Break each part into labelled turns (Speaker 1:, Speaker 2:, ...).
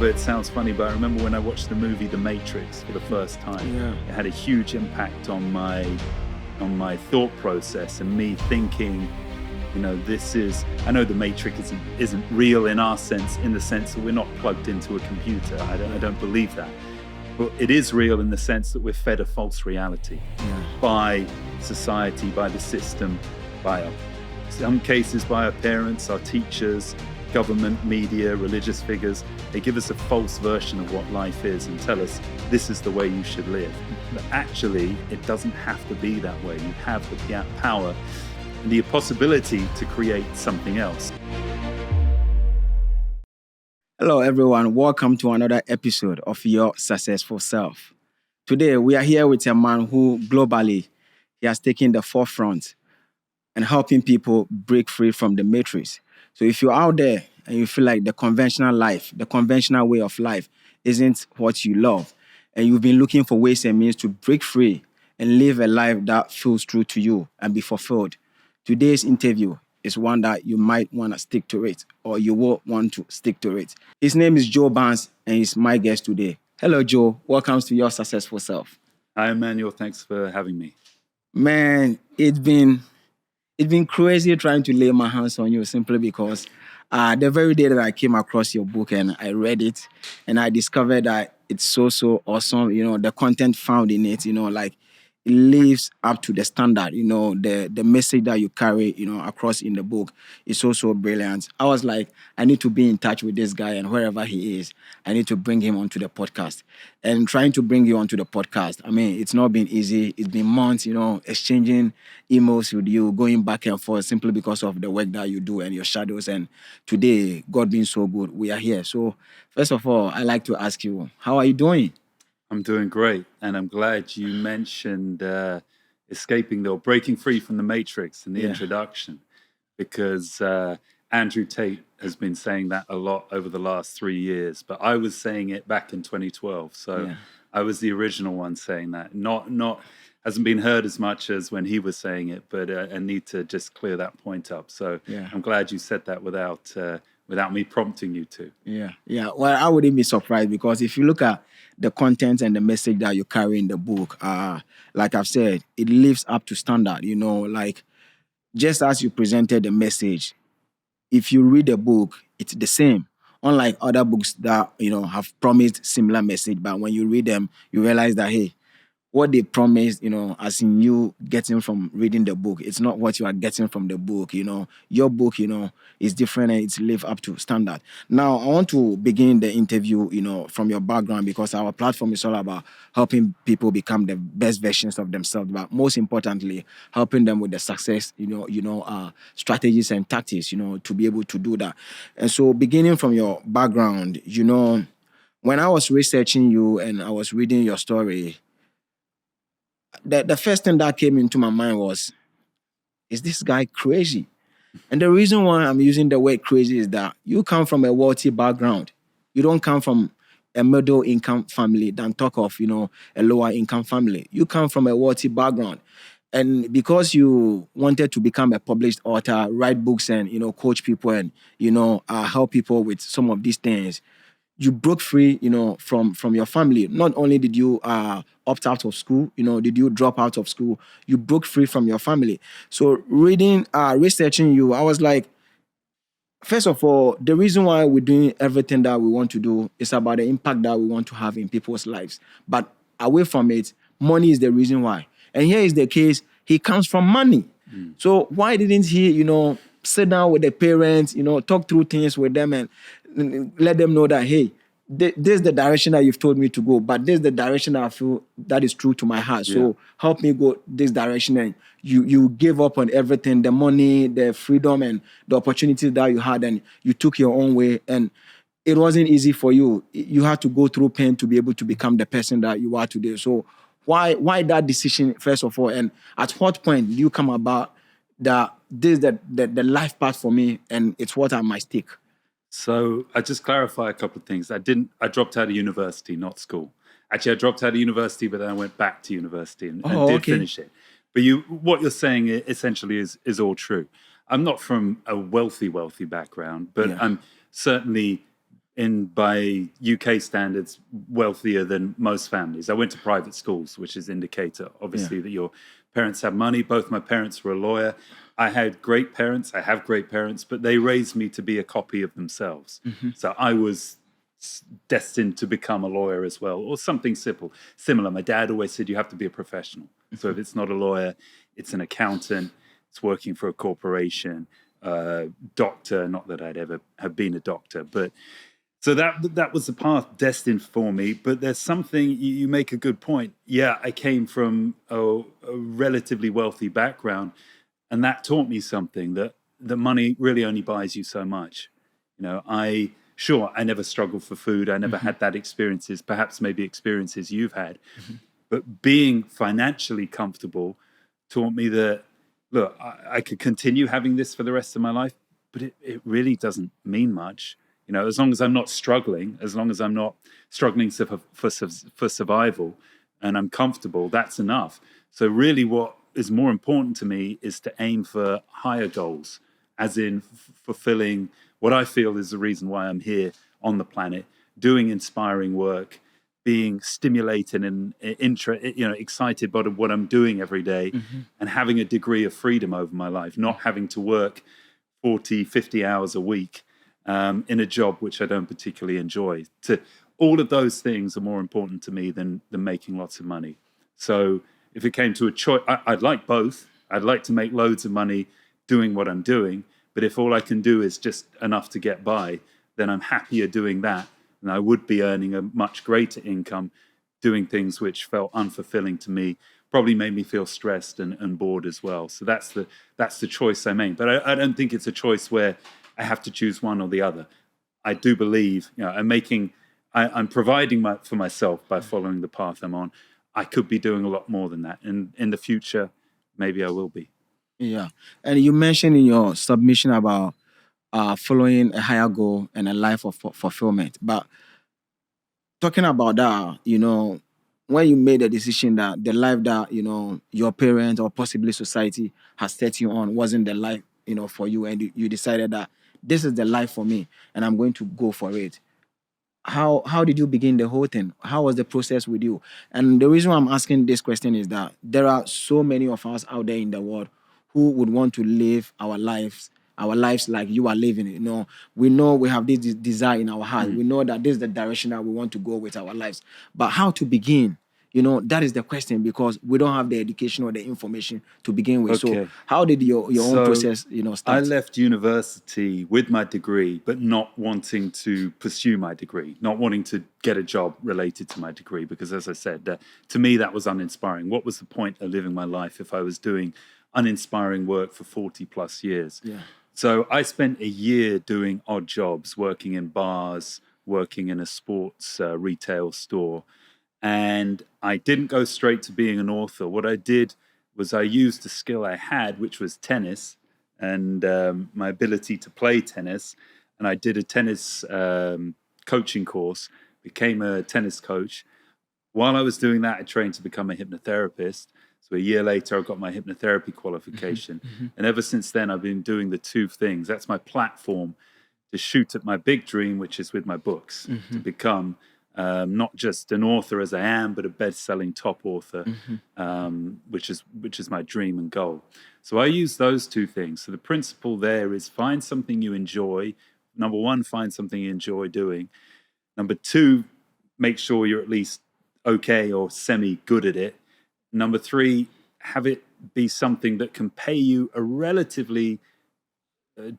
Speaker 1: remember, it sounds funny, but I remember when I watched the movie The Matrix for the first time, it had a huge impact on my thought process and me thinking, I know the Matrix isn't real in our sense, in the sense that we're not plugged into a computer. I don't believe that. But it is real in the sense that we're fed a false reality by society, by the system, some cases by our parents, our teachers, government, media, religious figures. They give us a false version of what life is and tell us this is the way you should live. But actually, it doesn't have to be that way. You have the power and the possibility to create something else.
Speaker 2: Hello, everyone. Welcome to another episode of Your Successful Self. Today, we are here with a man who globally he has taken the forefront and helping people break free from the matrix. So if you're out there and you feel like the conventional life, the conventional way of life isn't what you love, and you've been looking for ways and means to break free and live a life that feels true to you and be fulfilled, today's interview is one that you might want to stick to it, or you will want to stick to it. His name is Joe Barnes, and he's my guest today. Hello, Joe. Welcome to Your Successful Self.
Speaker 1: Hi, Emmanuel. Thanks for having me.
Speaker 2: Man, it's been crazy trying to lay my hands on you simply because the very day that I came across your book and I read it and I discovered that it's so awesome. The content found in it, it lives up to the standard. The message that you carry, across in the book is so brilliant. I was like, I need to be in touch with this guy, and wherever he is, I need to bring him onto the podcast. And trying to bring you onto the podcast, I mean, it's not been easy. It's been months, exchanging emails with you, going back and forth simply because of the work that you do and your shadows. And today, God being so good, we are here. So first of all, I'd like to ask you, how are you doing?
Speaker 1: I'm doing great, and I'm glad you mentioned escaping or breaking free from the matrix in the introduction, because Andrew Tate has been saying that a lot over the last 3 years, but I was saying it back in 2012, so I was the original one saying that. Not hasn't been heard as much as when he was saying it, but I need to just clear that point up. So I'm glad you said that without me prompting you to.
Speaker 2: Yeah. Well, I wouldn't be surprised, because if you look at the content and the message that you carry in the book, like I've said, it lives up to standard. Like just as you presented the message, if you read the book, it's the same. Unlike other books that have promised similar message, but when you read them, you realize that hey, what they promised, as in you getting from reading the book, it's not what you are getting from the book. Your book, is different and it's live up to standard. Now, I want to begin the interview, from your background, because our platform is all about helping people become the best versions of themselves, but most importantly, helping them with the success, strategies and tactics, to be able to do that. And so beginning from your background, when I was researching you and I was reading your story, the first thing that came into my mind was, is this guy crazy? And the reason why I'm using the word crazy is that you come from a wealthy background. You don't come from a middle income family, than talk of, a lower income family. You come from a wealthy background. And because you wanted to become a published author, write books and, coach people and, help people with some of these things, you broke free, from your family. Not only did you opt out of school, did you drop out of school, you broke free from your family. So researching you, I was like, first of all, the reason why we're doing everything that we want to do is about the impact that we want to have in people's lives. But away from it, money is the reason why. And here is the case, he comes from money. So why didn't he, sit down with the parents, talk through things with them and let them know that, hey, this is the direction that you've told me to go, but this is the direction that I feel that is true to my heart. So help me go this direction. And you gave up on everything, the money, the freedom and the opportunities that you had, and you took your own way. And it wasn't easy for you. You had to go through pain to be able to become the person that you are today. So why that decision, first of all? And at what point do you come about that this is the life path for me and it's what I might take?
Speaker 1: So I just clarify a couple of things. I dropped out of university, not school. Actually, I dropped out of university, but then I went back to university and did finish it. But what you're saying essentially is all true. I'm not from a wealthy background, but I'm certainly by UK standards, wealthier than most families. I went to private schools, which is indicator, obviously, that your parents have money. Both my parents were a lawyer. I had great parents. I have great parents, but they raised me to be a copy of themselves. So I was destined to become a lawyer as well, or something similar. My dad always said you have to be a professional. So if it's not a lawyer, it's an accountant, it's working for a corporation, doctor. Not that I'd ever have been a doctor, but so that was the path destined for me. But there's something, you make a good point. Yeah, I came from a relatively wealthy background, and that taught me something, that the money really only buys you so much. I never struggled for food. I never had that experiences, perhaps maybe experiences you've had. But being financially comfortable taught me that, look, I could continue having this for the rest of my life, but it really doesn't mean much. As long as I'm not struggling, as long as I'm not struggling for survival and I'm comfortable, that's enough. So really what is more important to me is to aim for higher goals, as in fulfilling what I feel is the reason why I'm here on the planet, doing inspiring work, being stimulated and excited by what I'm doing every day, and having a degree of freedom over my life, not having to work 40, 50 hours a week in a job which I don't particularly enjoy. All of those things are more important to me than making lots of money. So if it came to a choice, I'd like both. I'd like to make loads of money doing what I'm doing, but if all I can do is just enough to get by, then I'm happier doing that, and I would be earning a much greater income doing things which felt unfulfilling to me, probably made me feel stressed and bored as well. So that's the choice I made. But I don't think it's a choice where I have to choose one or the other. I do believe, I'm providing for myself by following the path I'm on. I could be doing a lot more than that. And in the future, maybe I will be.
Speaker 2: Yeah. And you mentioned in your submission about following a higher goal and a life of fulfillment. But talking about that, when you made the decision that the life that, your parents or possibly society has set you on wasn't the life, for you, and you decided that this is the life for me and I'm going to go for it. How did you begin the whole thing? How was the process with you? And the reason why I'm asking this question is that there are so many of us out there in the world who would want to live our lives like you are living it. We know we have this desire in our heart. We know that this is the direction that we want to go with our lives. But how to begin? That is the question, because we don't have the education or the information to begin with.
Speaker 1: Okay.
Speaker 2: So how did your own process, start?
Speaker 1: I left university with my degree, but not wanting to pursue my degree, not wanting to get a job related to my degree, because as I said, to me, that was uninspiring. What was the point of living my life if I was doing uninspiring work for 40 plus years?
Speaker 2: Yeah.
Speaker 1: So I spent a year doing odd jobs, working in bars, working in a sports retail store. And I didn't go straight to being an author. What I did was I used a skill I had, which was tennis, and my ability to play tennis. And I did a tennis coaching course, became a tennis coach. While I was doing that, I trained to become a hypnotherapist. So a year later, I got my hypnotherapy qualification. And ever since then, I've been doing the two things. That's my platform to shoot at my big dream, which is with my books, to become not just an author as I am, but a best-selling top author, which is my dream and goal. So I use those two things. So the principle there is find something you enjoy. Number one, find something you enjoy doing. Number two, make sure you're at least okay or semi-good at it. Number three, have it be something that can pay you a relatively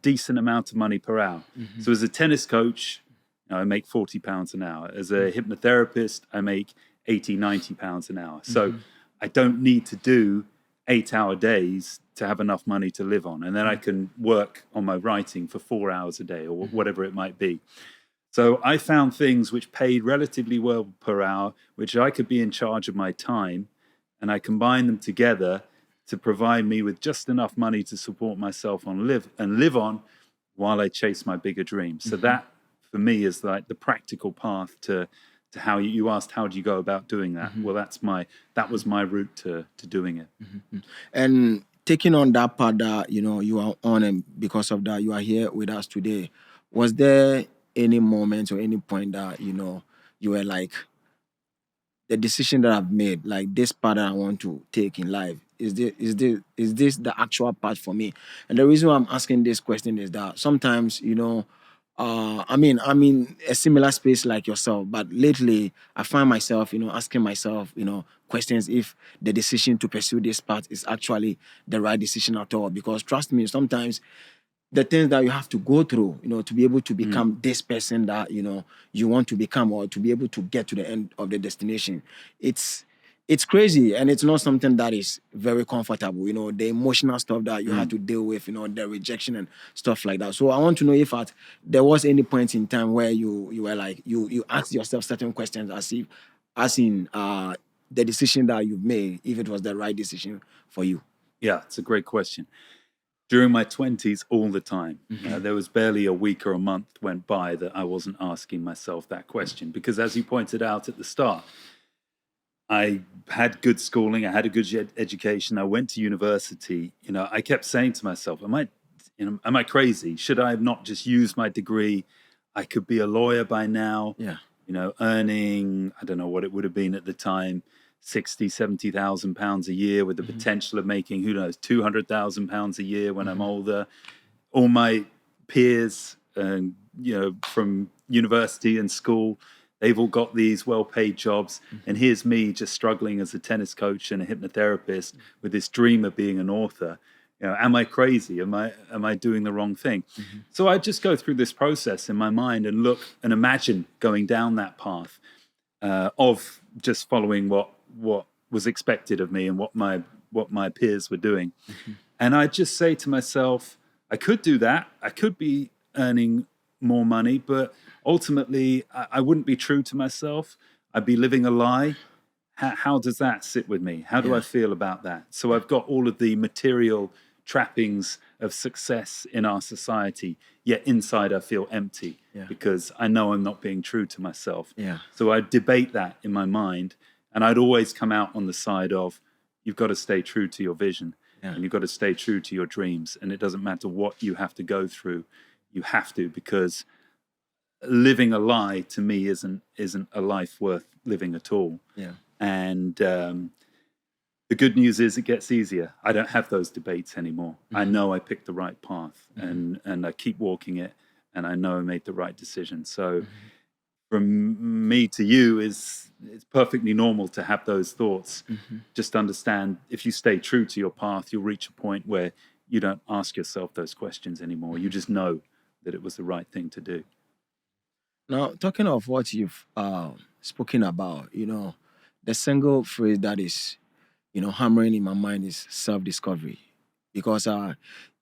Speaker 1: decent amount of money per hour. So as a tennis coach, I make £40 an hour. As a hypnotherapist, I make £80-90 an hour. So I don't need to do 8-hour days to have enough money to live on. And then I can work on my writing for 4 hours a day or whatever it might be. So I found things which paid relatively well per hour, which I could be in charge of my time, and I combined them together to provide me with just enough money to support myself live on while I chase my bigger dreams. So that, for me, is like the practical path to how you asked, how do you go about doing that? Well, that was my route to doing it.
Speaker 2: And taking on that part that you are on, and because of that you are here with us today, was there any moment or any point that you were like, the decision that I've made, like this path that I want to take in life, is this the actual path for me? And the reason why I'm asking this question is that sometimes, I'm in a similar space like yourself, but lately I find myself, asking myself, questions if the decision to pursue this path is actually the right decision at all. Because trust me, sometimes the things that you have to go through, to be able to become this person that you want to become, or to be able to get to the end of the destination, it's crazy, and it's not something that is very comfortable. The emotional stuff that you have to deal with, the rejection and stuff like that. So I want to know if there was any point in time where you were like, you asked yourself certain questions, as in the decision that you've made, if it was the right decision for you.
Speaker 1: Yeah, it's a great question. During my 20s, all the time. There was barely a week or a month went by that I wasn't asking myself that question. Because as you pointed out at the start, I had good schooling, I had a good education, I went to university. I kept saying to myself, am I crazy? Should I have not just used my degree? I could be a lawyer by now.
Speaker 2: Yeah.
Speaker 1: Earning, I don't know what it would have been at the time, 60, 70,000 pounds a year, with the potential of making, who knows, 200,000 pounds a year when I'm older. All my peers, from university and school, they've all got these well-paid jobs. And here's me just struggling as a tennis coach and a hypnotherapist with this dream of being an author. Am I crazy? Am I doing the wrong thing? So I just go through this process in my mind and look and imagine going down that path of just following what was expected of me and what my peers were doing. And I just say to myself, I could do that. I could be earning more money, but ultimately I wouldn't be true to myself. I'd be living a lie. How does that sit with me? How do I feel about that? So I've got all of the material trappings of success in our society, yet inside I feel empty because I know I'm not being true to myself. So I debate that in my mind, and I'd always come out on the side of, you've got to stay true to your vision, and you've got to stay true to your dreams, and it doesn't matter what you have to go through, you have to, because living a lie to me isn't a life worth living at all. And the good news is it gets easier. I don't have those debates anymore. I know I picked the right path, and I keep walking it, and I know I made the right decision. So from me to you, it's perfectly normal to have those thoughts. Just understand, if you stay true to your path, you'll reach a point where you don't ask yourself those questions anymore. You just know that it was the right thing to do.
Speaker 2: Now, talking of what you've spoken about, the single phrase that is, hammering in my mind is self-discovery. Because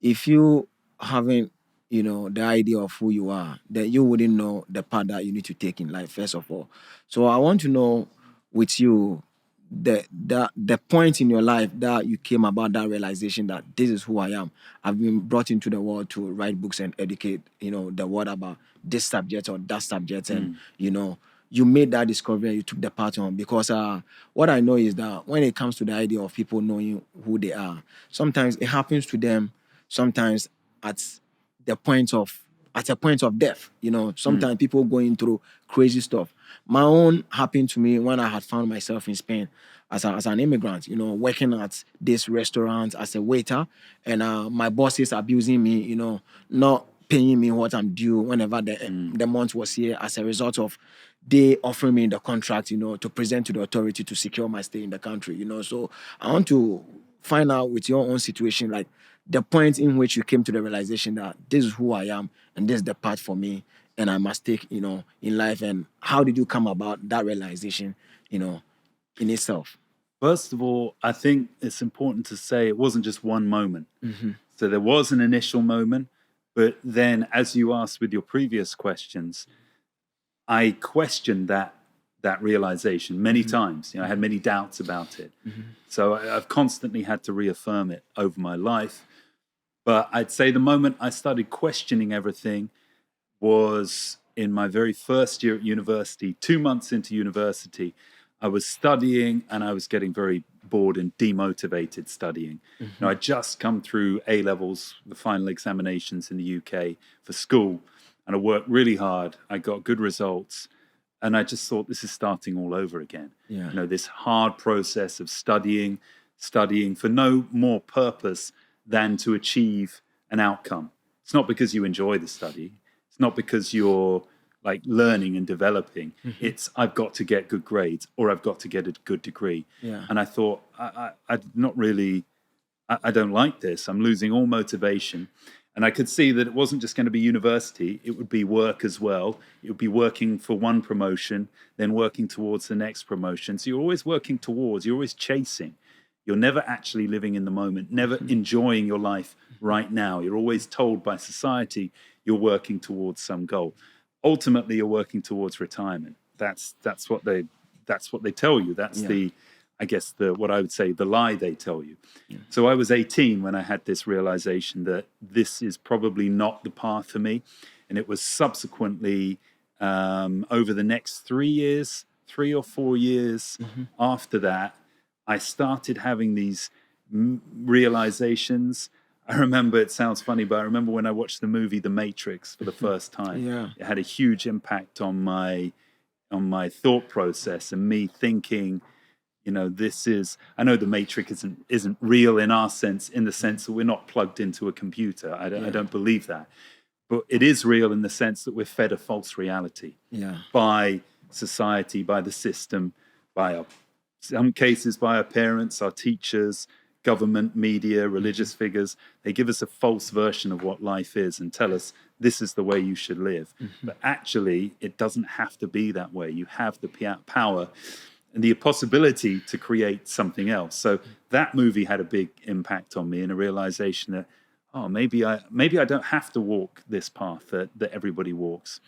Speaker 2: if you haven't, the idea of who you are, then you wouldn't know the path that you need to take in life, first of all. So I want to know with you the point in your life that you came about that realization that this is who I am. I've been brought into the world to write books and educate, the world about this subject or that subject. And, you made that discovery and you took the path on. Because what I know is that when it comes to the idea of people knowing who they are, sometimes it happens to them, sometimes at a point of death. Sometimes people going through crazy stuff. My own happened to me when I had found myself in Spain as an immigrant, working at this restaurant as a waiter, and my boss is abusing me, not paying me what I'm due whenever the month was here, as a result of they offering me the contract, to present to the authority to secure my stay in the country, So I want to find out with your own situation, like the point in which you came to the realization that this is who I am and this is the path for me and I must take, in life. And how did you come about that realization, in itself?
Speaker 1: First of all, I think it's important to say it wasn't just one moment. So there was an initial moment, but then, as you asked with your previous questions, I questioned that realization many times. I had many doubts about it. So I've constantly had to reaffirm it over my life. But I'd say the moment I started questioning everything was in my very first year at university. 2 months into university, I was studying and I was getting very bored and demotivated studying. I'd just come through A-levels, the final examinations in the UK for school. and I worked really hard. I got good results. And I just thought, this is starting all over again.
Speaker 2: Yeah.
Speaker 1: You know, this hard process of studying for no more purpose than to achieve an outcome. It's not because you enjoy the study. It's not because you're like learning and developing. It's I've got to get good grades or I've got to get a good degree.
Speaker 2: Yeah.
Speaker 1: And I thought, I don't like this. I'm losing all motivation. And I could see that it wasn't just going to be university, it would be work as well. It would be working for one promotion, then working towards the next promotion. So you're always working towards, you're always chasing. You're never actually living in the moment, never enjoying your life right now. You're always told by society you're working towards some goal. Ultimately, you're working towards retirement. That's what they tell you. That's what I would say, the lie they tell you. Yeah. So I was 18 when I had this realization that this is probably not the path for me. And it was subsequently over the next 3 or 4 years after that, I started having these realizations. I remember, it sounds funny, but I remember when I watched the movie The Matrix for the first time. Yeah. It had a huge impact on my thought process and me thinking, you know, I know the Matrix isn't real in our sense, in the sense that we're not plugged into a computer. I don't believe that. But it is real in the sense that we're fed a false reality by society, by the system, some cases by our parents, our teachers, government, media, religious figures. They give us a false version of what life is and tell us this is the way you should live. But actually, it doesn't have to be that way. You have the power and the possibility to create something else. So that movie had a big impact on me, and a realization that, maybe I don't have to walk this path that everybody walks.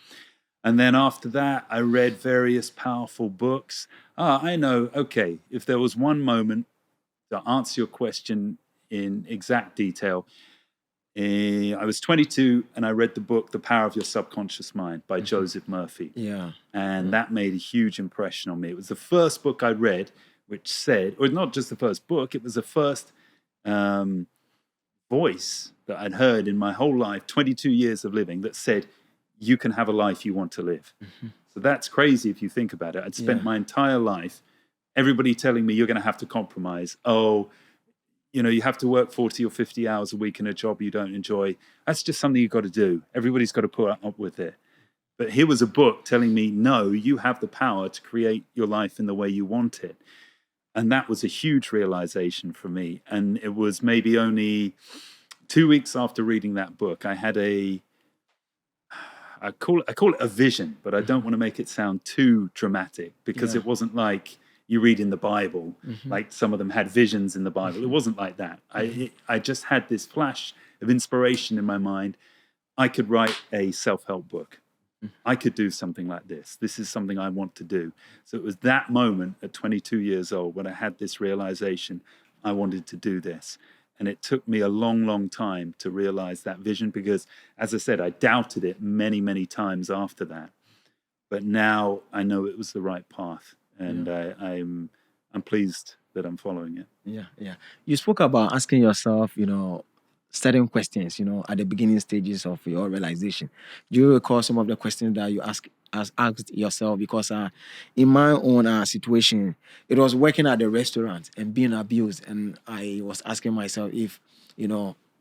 Speaker 1: And then after that, I read various powerful books. I know, okay, if there was one moment to answer your question in exact detail, I was 22 and I read the book, The Power of Your Subconscious Mind by Joseph Murphy. Yeah. And that made a huge impression on me. It was the first book I read which said, or not just the first book, it was the first voice that I'd heard in my whole life, 22 years of living, that said, you can have a life you want to live. So that's crazy if you think about it. I'd spent my entire life, everybody telling me you're going to have to compromise. You have to work 40 or 50 hours a week in a job you don't enjoy. That's just something you've got to do. Everybody's got to put up with it. But here was a book telling me, no, you have the power to create your life in the way you want it. And that was a huge realization for me. And it was maybe only 2 weeks after reading that book, I had I call it a vision, but I don't want to make it sound too dramatic, because it wasn't like you read in the Bible, like some of them had visions in the Bible. It wasn't like that. I just had this flash of inspiration in my mind. I could write a self-help book. I could do something like this. This is something I want to do. So it was that moment at 22 years old when I had this realization, I wanted to do this. And it took me a long, long time to realize that vision, because, as I said, I doubted it many, many times after that. But now I know it was the right path. And I'm pleased that I'm following it.
Speaker 2: Yeah. You spoke about asking yourself, certain questions, at the beginning stages of your realization. Do you recall some of the questions that you asked yourself? Because in my own situation, it was working at the restaurant and being abused, and I was asking myself if,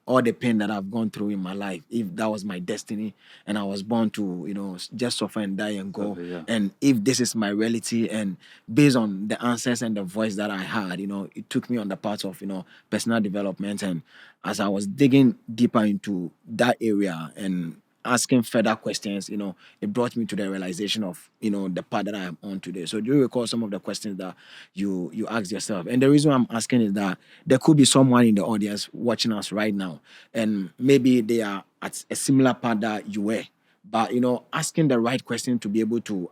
Speaker 2: all the pain that I've gone through in my life, if that was my destiny and I was born to, just suffer and die and go, and if this is my reality. And based on the answers and the voice that I had, it took me on the path of, personal development. And as I was digging deeper into that area and asking further questions, it brought me to the realization of, the path that I am on today. So do you recall some of the questions that you asked yourself? And the reason I'm asking is that there could be someone in the audience watching us right now, and maybe they are at a similar path that you were. But, asking the right question to be able to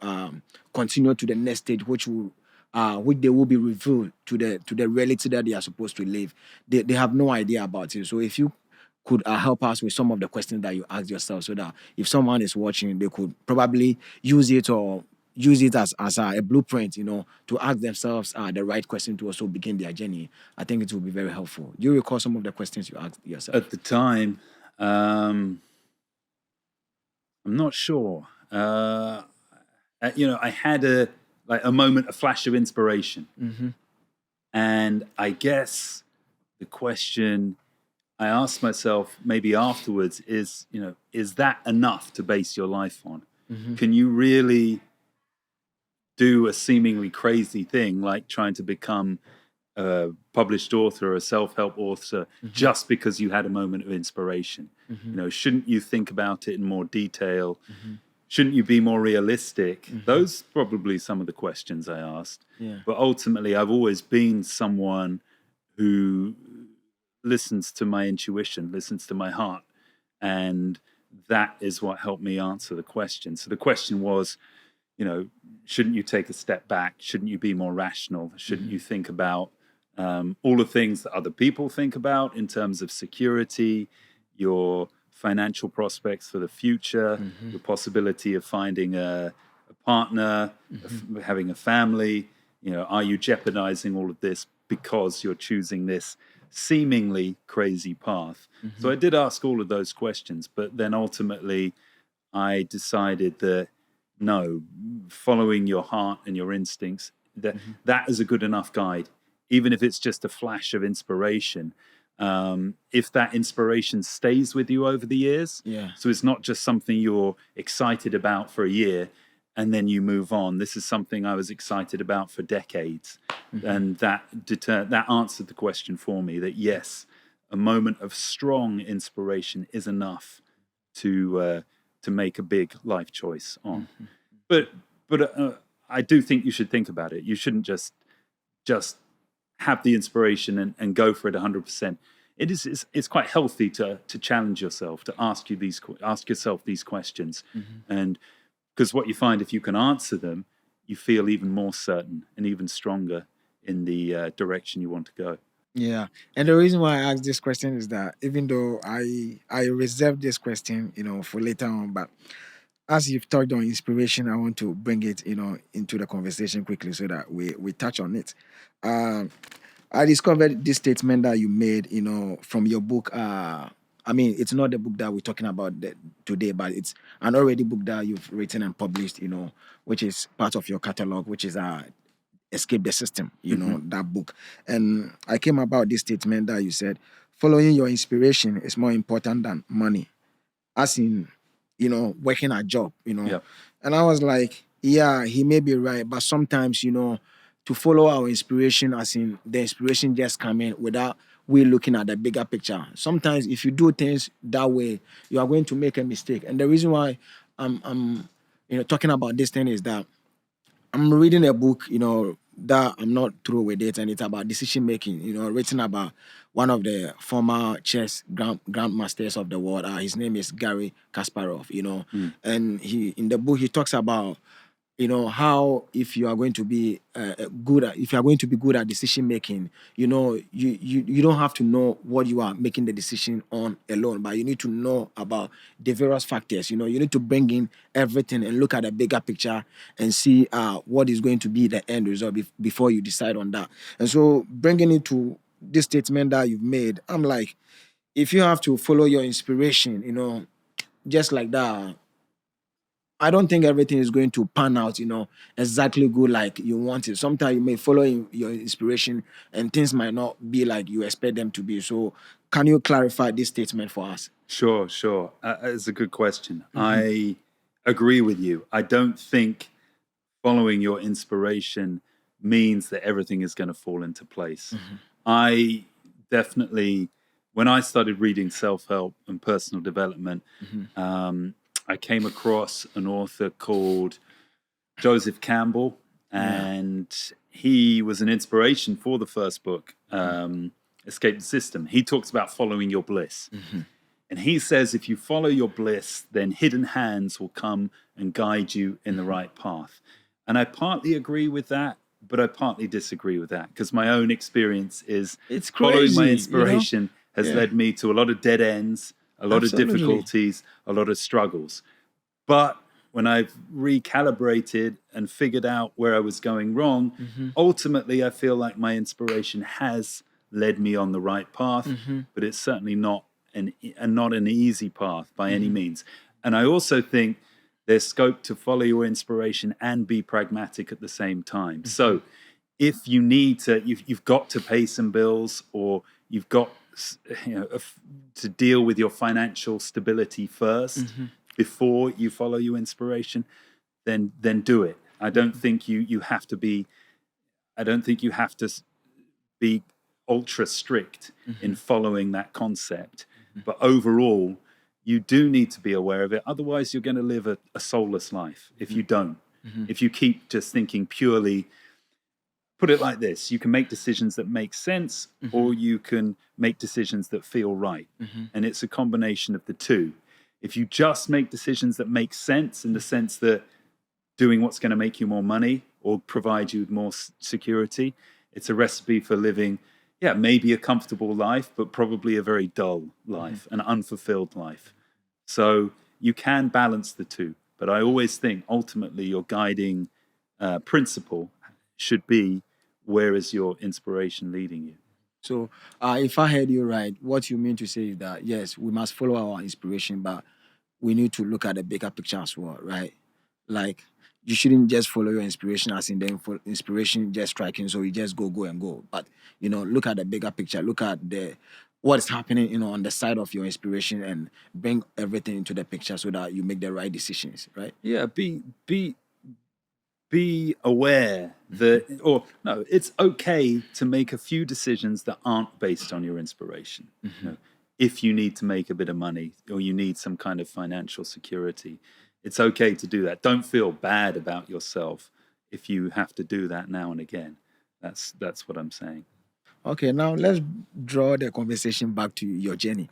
Speaker 2: continue to the next stage, which they will be revealed to the reality that they are supposed to live. They have no idea about it. So if you could help us with some of the questions that you asked yourself, so that if someone is watching, they could probably use it as a blueprint, to ask themselves the right question to also begin their journey. I think it will be very helpful. Do you recall some of the questions you asked yourself?
Speaker 1: At the time, I'm I'm not sure. I had a moment, a flash of inspiration. And I guess the question I asked myself maybe afterwards is, is that enough to base your life on? Can you really do a seemingly crazy thing like trying to become a published author or a self-help author just because you had a moment of inspiration? Shouldn't you think about it in more detail? Shouldn't you be more realistic? Those are probably some of the questions I asked.
Speaker 2: Yeah.
Speaker 1: But ultimately, I've always been someone who listens to my intuition, listens to my heart. And that is what helped me answer the question. So the question was, shouldn't you take a step back? Shouldn't you be more rational? Shouldn't you think about all the things that other people think about in terms of security, your financial prospects for the future, the possibility of finding a partner, having a family? Are you jeopardizing all of this because you're choosing this seemingly crazy path? So I did ask all of those questions, but then ultimately I decided that no, following your heart and your instincts, that is a good enough guide, even if it's just a flash of inspiration. If that inspiration stays with you over the years, so it's not just something you're excited about for a year and then you move on. This is something I was excited about for decades, and that answered the question for me. That yes, a moment of strong inspiration is enough to make a big life choice on. But I do think you should think about it. You shouldn't just have the inspiration and go for it 100%. It's quite healthy to challenge yourself, to ask yourself these questions, and because what you find, if you can answer them, you feel even more certain and even stronger in the direction you want to go.
Speaker 2: Yeah, and the reason why I asked this question is that even though I reserved this question, for later on, but as you've touched on inspiration, I want to bring it, into the conversation quickly so that we touch on it. I discovered this statement that you made, from your book. It's not the book that we're talking about today, but it's an already book that you've written and published, which is part of your catalog, which is Escape the System, that book. And I came about this statement that you said, following your inspiration is more important than money. As in, working a job,
Speaker 1: Yep.
Speaker 2: And I was like, yeah, he may be right, but sometimes, to follow our inspiration, as in the inspiration just come in without we looking at the bigger picture. Sometimes if you do things that way, you are going to make a mistake. And the reason why I'm talking about this thing is that I'm reading a book, that I'm not through with it, and it's about decision making, written about one of the former chess grandmasters of the world. His name is Garry Kasparov, and in the book he talks about how if you are going to be good at decision making, you don't have to know what you are making the decision on alone, but you need to know about the various factors. You need to bring in everything and look at the bigger picture and see what is going to be the end result before you decide on that. And so bringing it to this statement that you've made, I'm like, if you have to follow your inspiration, just like that, I don't think everything is going to pan out, exactly good like you want it. Sometimes you may follow your inspiration and things might not be like you expect them to be. So, can you clarify this statement for us?
Speaker 1: Sure. It's a good question. I agree with you. I don't think following your inspiration means that everything is going to fall into place. I definitely, when I started reading self-help and personal development, I came across an author called Joseph Campbell, and he was an inspiration for the first book, Escape the System. He talks about following your bliss. And he says if you follow your bliss, then hidden hands will come and guide you in the right path. And I partly agree with that, but I partly disagree with that, because my own experience is
Speaker 2: It's
Speaker 1: following my
Speaker 2: crazy,
Speaker 1: inspiration has led me to a lot of dead ends, a lot of
Speaker 2: Absolutely.
Speaker 1: difficulties, a lot of struggles. But when I've recalibrated and figured out where I was going wrong, ultimately I feel like my inspiration has led me on the right path, but it's certainly not an easy path by any means. And I also think there's scope to follow your inspiration and be pragmatic at the same time. So if you need to, you've got to pay some bills, or you've got to deal with your financial stability first before you follow your inspiration, then do it. I don't think you have to be. I don't think you have to be ultra strict in following that concept. But overall, you do need to be aware of it. Otherwise, you're going to live a soulless life if you don't. If you keep just thinking purely, put it like this, you can make decisions that make sense, or you can make decisions that feel right. And it's a combination of the two. If you just make decisions that make sense, in the sense that doing what's going to make you more money or provide you with more security, it's a recipe for living, maybe a comfortable life, but probably a very dull life, an unfulfilled life. So you can balance the two. But I always think ultimately your guiding principle should be, where is your inspiration leading you?
Speaker 2: So, if I heard you right, what you mean to say is that, yes, we must follow our inspiration, but we need to look at the bigger picture as well, right? Like, you shouldn't just follow your inspiration as in the inspiration just striking, so you just go and go. But, look at the bigger picture. Look at what is happening, on the side of your inspiration, and bring everything into the picture so that you make the right decisions, right?
Speaker 1: Yeah, be aware that, or no, it's okay to make a few decisions that aren't based on your inspiration. If you need to make a bit of money, or you need some kind of financial security, it's okay to do that. Don't feel bad about yourself if you have to do that now and again. That's what I'm saying.
Speaker 2: Okay, now let's draw the conversation back to your journey.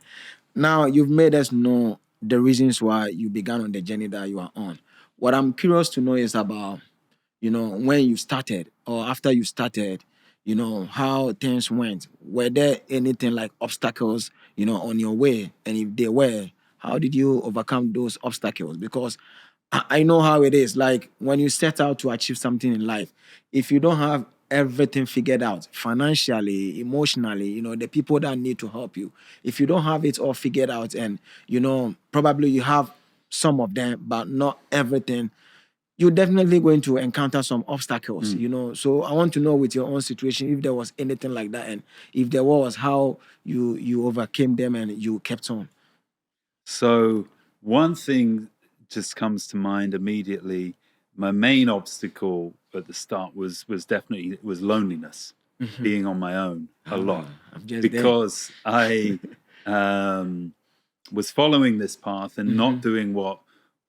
Speaker 2: Now, you've made us know the reasons why you began on the journey that you are on. What I'm curious to know is about, when you started, or after you started, how things went. Were there anything like obstacles, on your way? And if they were, how did you overcome those obstacles? Because I know how it is. Like, when you set out to achieve something in life, if you don't have everything figured out financially, emotionally, the people that need to help you, if you don't have it all figured out, and, probably you have some of them, but not everything, you're definitely going to encounter some obstacles, So I want to know, with your own situation, if there was anything like that, and if there was, how you overcame them and you kept on.
Speaker 1: So one thing just comes to mind immediately. My main obstacle at the start was definitely loneliness, being on my own a lot, because I was following this path and not doing what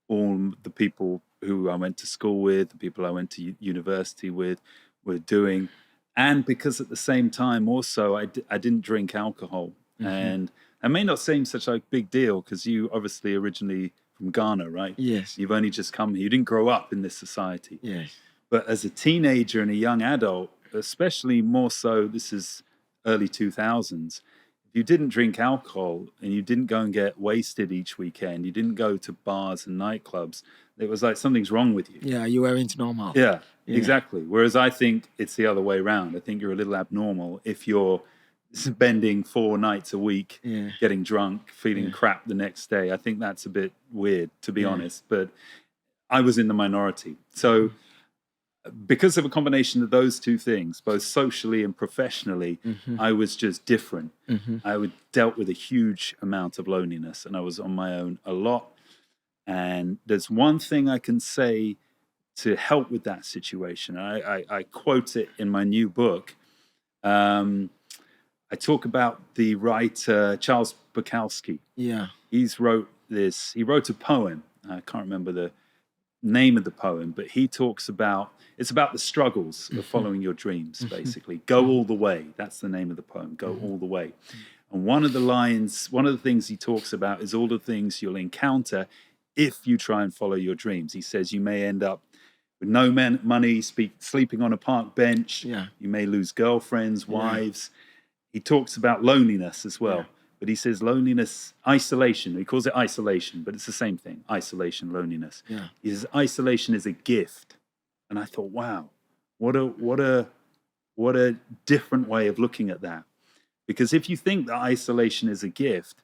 Speaker 1: all the people who I went to school with, the people I went to university with, were doing. And because at the same time also I didn't drink alcohol. And it may not seem such a big deal, because you obviously originally from Ghana, right?
Speaker 2: Yes.
Speaker 1: You've only just come here. You didn't grow up in this society.
Speaker 2: Yes.
Speaker 1: But as a teenager and a young adult, especially more so, this is early 2000s, if you didn't drink alcohol and you didn't go and get wasted each weekend, you didn't go to bars and nightclubs, it was like something's wrong with you.
Speaker 2: Yeah, you weren't normal.
Speaker 1: Yeah, exactly. Whereas I think it's the other way around. I think you're a little abnormal if you're spending 4 nights a week getting drunk, feeling crap the next day. I think that's a bit weird, to be honest. But I was in the minority. So because of a combination of those two things, both socially and professionally, I was just different. I dealt with a huge amount of loneliness, and I was on my own a lot. And there's one thing I can say to help with that situation. I quote it in my new book. I talk about the writer Charles Bukowski.
Speaker 2: Yeah.
Speaker 1: He wrote a poem. I can't remember the name of the poem, but he talks about, it's about the struggles of following your dreams, basically. Go all the way. That's the name of the poem, Go All the Way. And one of the things he talks about is all the things you'll encounter if you try and follow your dreams. He says you may end up with no money, sleeping on a park bench.
Speaker 2: Yeah.
Speaker 1: You may lose girlfriends, wives. He talks about loneliness as well. But he says loneliness, isolation. He calls it isolation, but it's the same thing. Isolation, loneliness.
Speaker 2: Yeah.
Speaker 1: He says isolation is a gift. And I thought, wow, what a different way of looking at that. Because if you think that isolation is a gift,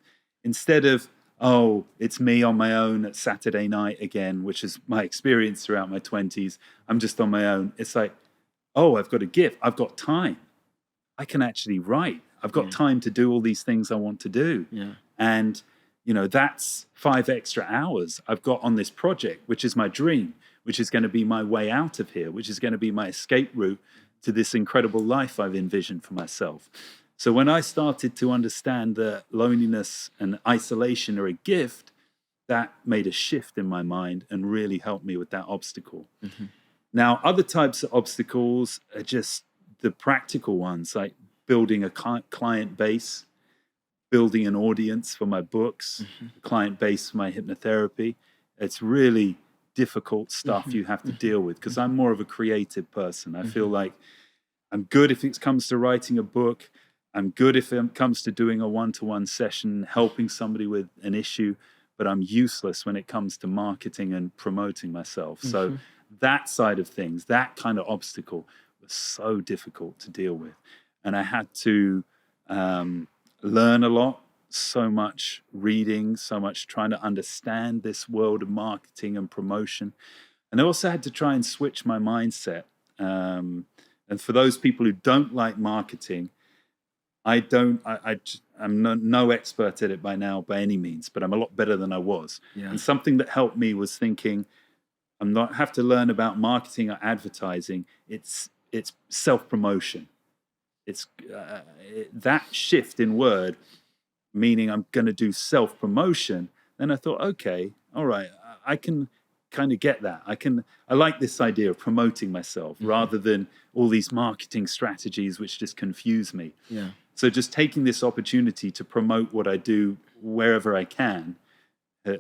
Speaker 1: instead of oh, it's me on my own at Saturday night again, which is my experience throughout my 20s. I'm just on my own. It's like, oh, I've got a gift. I've got time. I can actually write. I've got time to do all these things I want to do.
Speaker 2: Yeah.
Speaker 1: And, that's 5 extra hours I've got on this project, which is my dream, which is going to be my way out of here, which is going to be my escape route to this incredible life I've envisioned for myself. So when I started to understand that loneliness and isolation are a gift, that made a shift in my mind and really helped me with that obstacle. Mm-hmm. Now, other types of obstacles are just the practical ones, like building a client base, building an audience for my books, a client base for my hypnotherapy. It's really difficult stuff you have to deal with because I'm more of a creative person. I feel like I'm good if it comes to writing a book. I'm good if it comes to doing a one-to-one session, helping somebody with an issue, but I'm useless when it comes to marketing and promoting myself. So that side of things, that kind of obstacle was so difficult to deal with. And I had to learn a lot, so much reading, so much trying to understand this world of marketing and promotion. And I also had to try and switch my mindset. And for those people who don't like marketing, I'm no expert at it by now by any means, but I'm a lot better than I was. Yeah. And something that helped me was thinking, I'm not have to learn about marketing or advertising. It's self-promotion. It's that shift in word, meaning I'm going to do self-promotion. Then I thought, okay, all right, I can kind of get that. I like this idea of promoting myself rather than all these marketing strategies which just confuse me.
Speaker 2: Yeah.
Speaker 1: So just taking this opportunity to promote what I do wherever I can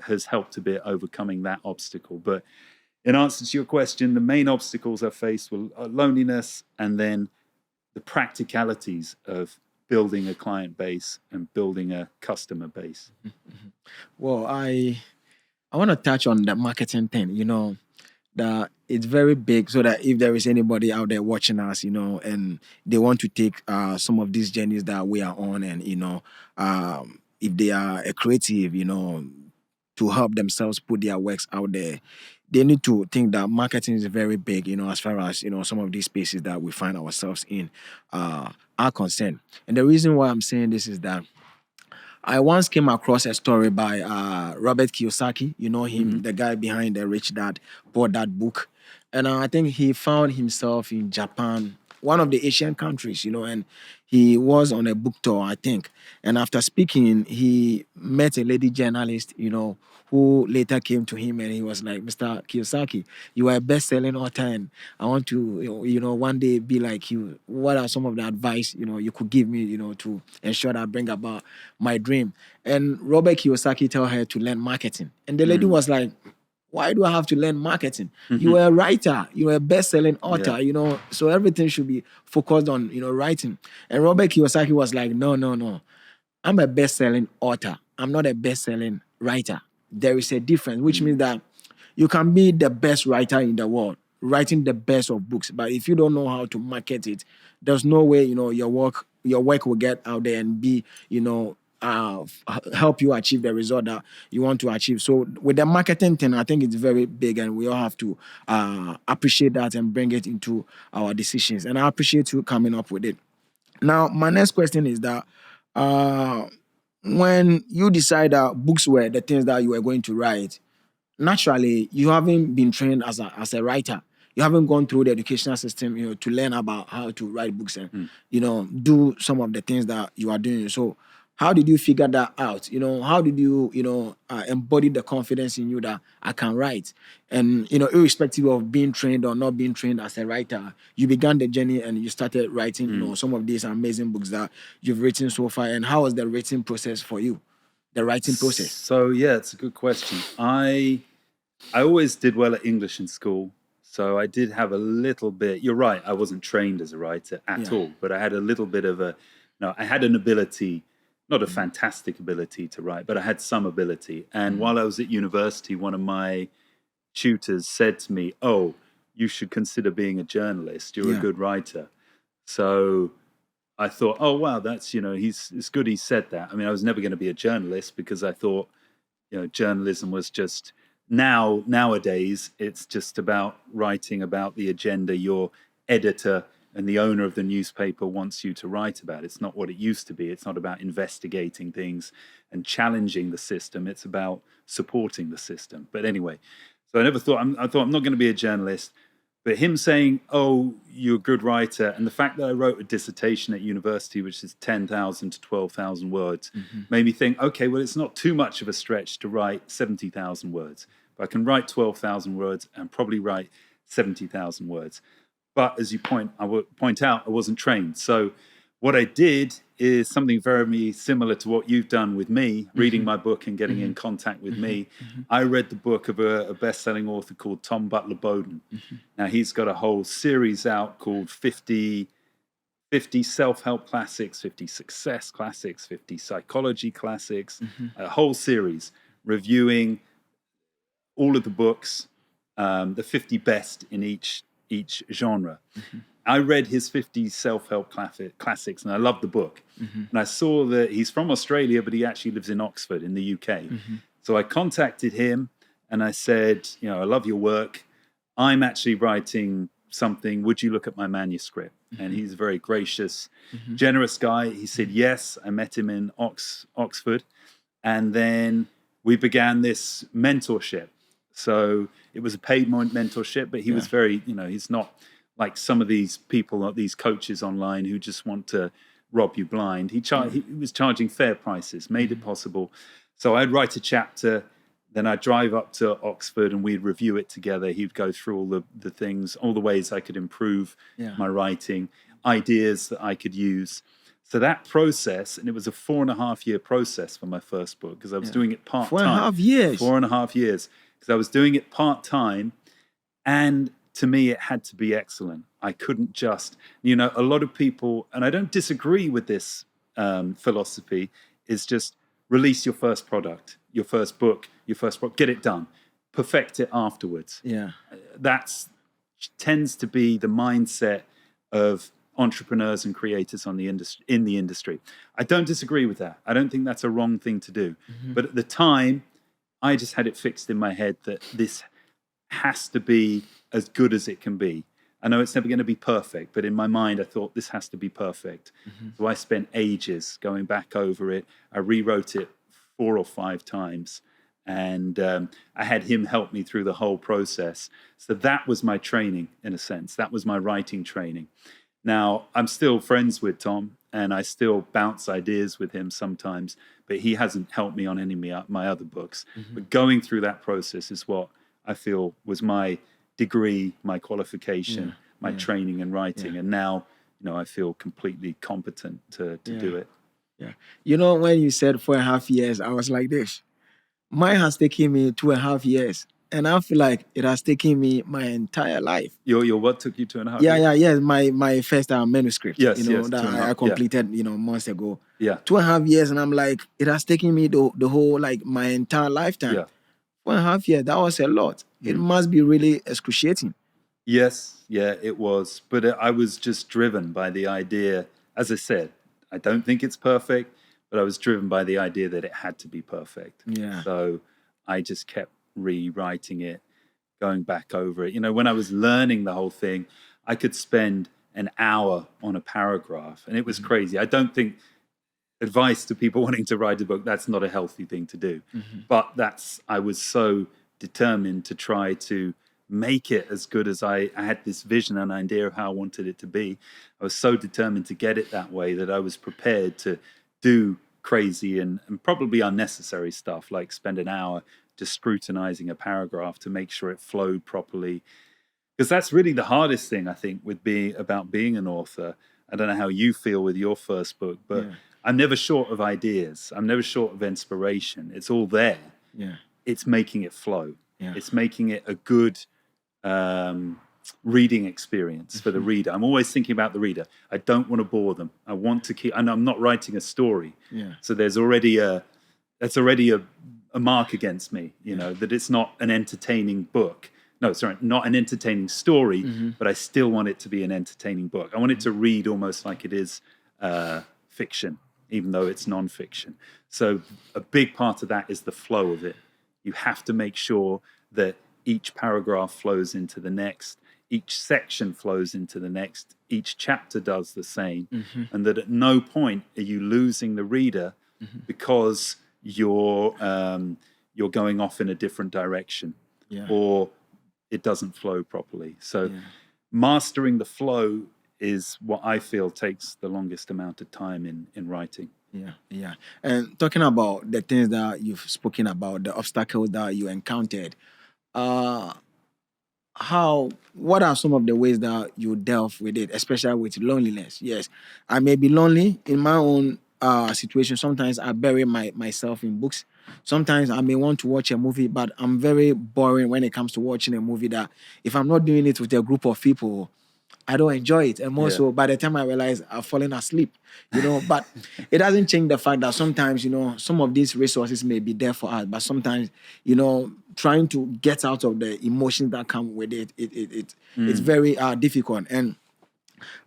Speaker 1: has helped a bit overcoming that obstacle. But in answer to your question, the main obstacles I faced were loneliness and then the practicalities of building a client base and building a customer base.
Speaker 2: Well, I want to touch on the marketing thing, that it's very big, so that if there is anybody out there watching us, and they want to take some of these journeys that we are on, and if they are a creative, to help themselves put their works out there, they need to think that marketing is very big, as far as some of these spaces that we find ourselves in are concerned. And the reason why I'm saying this is that I once came across a story by Robert Kiyosaki. You know him, the guy behind the Rich Dad, Poor Dad book. And I think he found himself in Japan, one of the Asian countries, and he was on a book tour, I think. And after speaking, he met a lady journalist, who later came to him and he was like, Mr. Kiyosaki, you are a best-selling author and I want to, one day be like you. What are some of the advice, you could give me, to ensure that I bring about my dream? And Robert Kiyosaki told her to learn marketing. And the lady was like, why do I have to learn marketing? You are a writer. You are a best-selling author, so everything should be focused on, writing. And Robert Kiyosaki was like, no. I'm a best-selling author. I'm not a best-selling writer. There is a difference, which means that you can be the best writer in the world, writing the best of books. But if you don't know how to market it, there's no way, your work will get out there and be, help you achieve the result that you want to achieve. So with the marketing thing, I think it's very big and we all have to appreciate that and bring it into our decisions. And I appreciate you coming up with it. Now, my next question is that when you decide that books were the things that you were going to write, naturally, you haven't been trained as a writer. You haven't gone through the educational system, to learn about how to write books and, do some of the things that you are doing. So how did you figure that out? How did you, embody the confidence in you that I can write? And, irrespective of being trained or not being trained as a writer, you began the journey and you started writing, some of these amazing books that you've written so far. And how was the writing process for you? The writing process?
Speaker 1: So, yeah, it's a good question. I always did well at English in school. So I did have a little bit, you're right, I wasn't trained as a writer at all, but I had a little bit of I had an ability, not a fantastic ability to write, but I had some ability. And while I was at university, one of my tutors said to me, oh, you should consider being a journalist. You're a good writer. So I thought, oh, wow, that's, it's good he said that. I mean, I was never going to be a journalist because I thought, journalism was just nowadays it's just about writing about the agenda your editor and the owner of the newspaper wants you to write about. It's not what it used to be. It's not about investigating things and challenging the system. It's about supporting the system. But anyway, so I thought I'm not going to be a journalist. But him saying, "Oh, you're a good writer," and the fact that I wrote a dissertation at university, which is 10,000 to 12,000 words, made me think, okay, well, it's not too much of a stretch to write 70,000 words. But I can write 12,000 words and probably write 70,000 words. But as you point out, I wasn't trained. So what I did is something very similar to what you've done with me, reading my book and getting in contact with me. I read the book of a best-selling author called Tom Butler Bowden. Now, he's got a whole series out called 50 self-help classics, 50 success classics, 50 psychology classics, a whole series reviewing all of the books, the 50 best in each genre. I read his 50 self-help classics, and I loved the book. And I saw that he's from Australia, but he actually lives in Oxford in the UK. So I contacted him and I said, I love your work. I'm actually writing something. Would you look at my manuscript? And he's a very gracious, generous guy. He said, yes. I met him in Oxford. And then we began this mentorship. So it was a paid mentorship, but he was very, he's not like some of these people, these coaches online who just want to rob you blind. He was charging fair prices, made it possible. So I'd write a chapter, then I'd drive up to Oxford and we'd review it together. He'd go through all the things, all the ways I could improve my writing, ideas that I could use. So that process, and it was a 4.5-year process for my first book because I was doing it part-time.
Speaker 2: 4.5 years?
Speaker 1: 4.5 years. Because I was doing it part-time, and to me, it had to be excellent. I couldn't just, a lot of people, and I don't disagree with this philosophy, is just release your first product, your first book, get it done, perfect it afterwards. That tends to be the mindset of entrepreneurs and creators in the industry. I don't disagree with that. I don't think that's a wrong thing to do. But at the time, I just had it fixed in my head that this has to be as good as it can be. I know it's never going to be perfect, but in my mind, I thought this has to be perfect. So I spent ages going back over it. I rewrote it 4 or 5 times, and I had him help me through the whole process. So that was my training, in a sense. That was my writing training. Now, I'm still friends with Tom, and I still bounce ideas with him sometimes, but he hasn't helped me on any of my other books. But going through that process is what I feel was my degree, my qualification, my training in writing. And now, I feel completely competent to do it.
Speaker 2: When you said 4.5 years, I was like this. Mine has taken me 2.5 years. And I feel like it has taken me my entire life.
Speaker 1: Your what took you 2.5 years?
Speaker 2: Yes. My first manuscript.
Speaker 1: Yes,
Speaker 2: that I completed, months ago. 2.5 years, and I'm like, it has taken me the whole my entire lifetime. 4.5 years. That was a lot. It must be really excruciating.
Speaker 1: Yes, it was. But I was just driven by the idea. As I said, I don't think it's perfect, but I was driven by the idea that it had to be perfect. So I just kept rewriting it, going back over it. When I was learning the whole thing, I could spend an hour on a paragraph, and it was crazy. I don't think advice to people wanting to write a book, that's not a healthy thing to do. But I was so determined to try to make it as good as I had this vision and idea of how I wanted it to be. I was so determined to get it that way that I was prepared to do crazy and probably unnecessary stuff, like spend an hour just scrutinizing a paragraph to make sure it flowed properly. Because that's really the hardest thing, I think, about being an author. I don't know how you feel with your first book, but I'm never short of ideas. I'm never short of inspiration. It's all there. It's making it flow. It's making it a good reading experience for the reader. I'm always thinking about the reader. I don't want to bore them. I want to keep, and I'm not writing a story. So there's already that's already a mark against me, that it's not an entertaining book. No, sorry, not an entertaining story, but I still want it to be an entertaining book. I want it to read almost like it is fiction. even though it's nonfiction. So a big part of that is the flow of it. You have to make sure that each paragraph flows into the next, each section flows into the next, each chapter does the same, and that at no point are you losing the reader because you're going off in a different direction, or it doesn't flow properly. So mastering the flow is what I feel takes the longest amount of time in writing.
Speaker 2: Yeah. And talking about the things that you've spoken about, the obstacles that you encountered, what are some of the ways that you delve with it, especially with loneliness? Yes, I may be lonely in my own situation. Sometimes I bury myself in books. Sometimes I may want to watch a movie, but I'm very boring when it comes to watching a movie that if I'm not doing it with a group of people, I don't enjoy it. And more so, by the time I realize I've fallen asleep, but it doesn't change the fact that sometimes, some of these resources may be there for us, but sometimes, trying to get out of the emotions that come with it's very difficult. And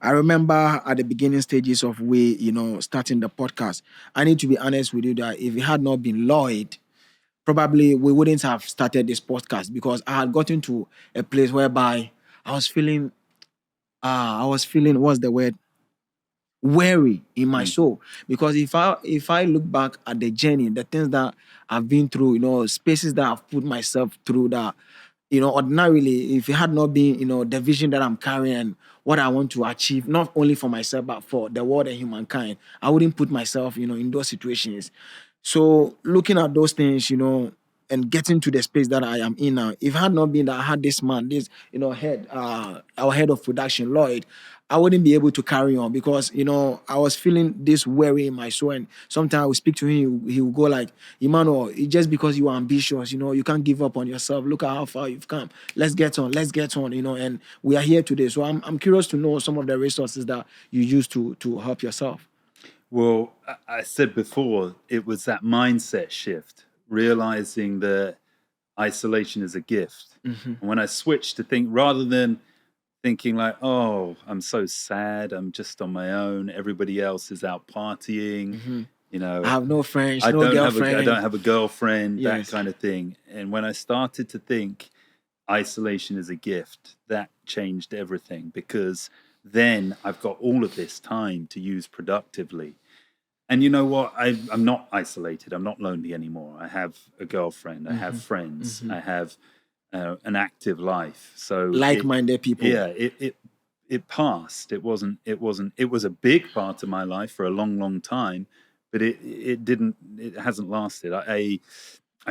Speaker 2: I remember at the beginning stages of starting the podcast, I need to be honest with you that if it had not been Lloyd, probably we wouldn't have started this podcast, because I had gotten to a place whereby I was feeling what's the word? Weary in my soul. Because if I look back at the journey, the things that I've been through, spaces that I've put myself through, that ordinarily, if it had not been, the vision that I'm carrying and what I want to achieve, not only for myself, but for the world and humankind, I wouldn't put myself, in those situations. So looking at those things, and getting to the space that I am in now, if it had not been that I had this man, our head of production, Lloyd, I wouldn't be able to carry on, because, I was feeling this worry in my soul. And sometimes I would speak to him, he would go like, Emmanuel, it's just because you are ambitious, you can't give up on yourself. Look at how far you've come. Let's get on, and we are here today. So I'm curious to know some of the resources that you use to help yourself.
Speaker 1: Well, I said before, it was that mindset shift, realizing that isolation is a gift. And when I switched to think, rather than thinking like, oh, I'm so sad, I'm just on my own, everybody else is out partying,
Speaker 2: I have no friends,
Speaker 1: I
Speaker 2: no girlfriend.
Speaker 1: I don't have a girlfriend,
Speaker 2: Yes.
Speaker 1: that kind of thing. And when I started to think isolation is a gift, that changed everything, because then I've got all of this time to use productively. And you know what? I'm not isolated. I'm not lonely anymore. I have a girlfriend. I have friends. I have an active life. So
Speaker 2: like-minded people.
Speaker 1: Yeah, it passed. It was a big part of my life for a long, long time, but it hasn't lasted. I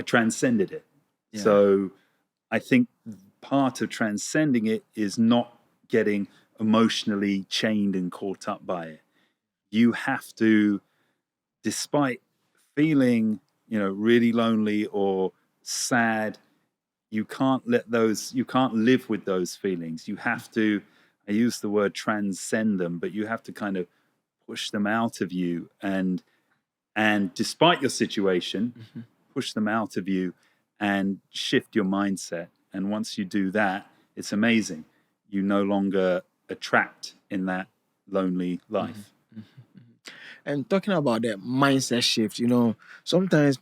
Speaker 1: transcended it. Yeah. So I think part of transcending it is not getting emotionally chained and caught up by it. You have to, despite feeling, really lonely or sad, you can't live with those feelings. You have to, I use the word transcend them, but you have to kind of push them out of you, and despite your situation, push them out of you and shift your mindset. And once you do that, it's amazing. You no longer are trapped in that lonely life.
Speaker 2: And talking about the mindset shift, sometimes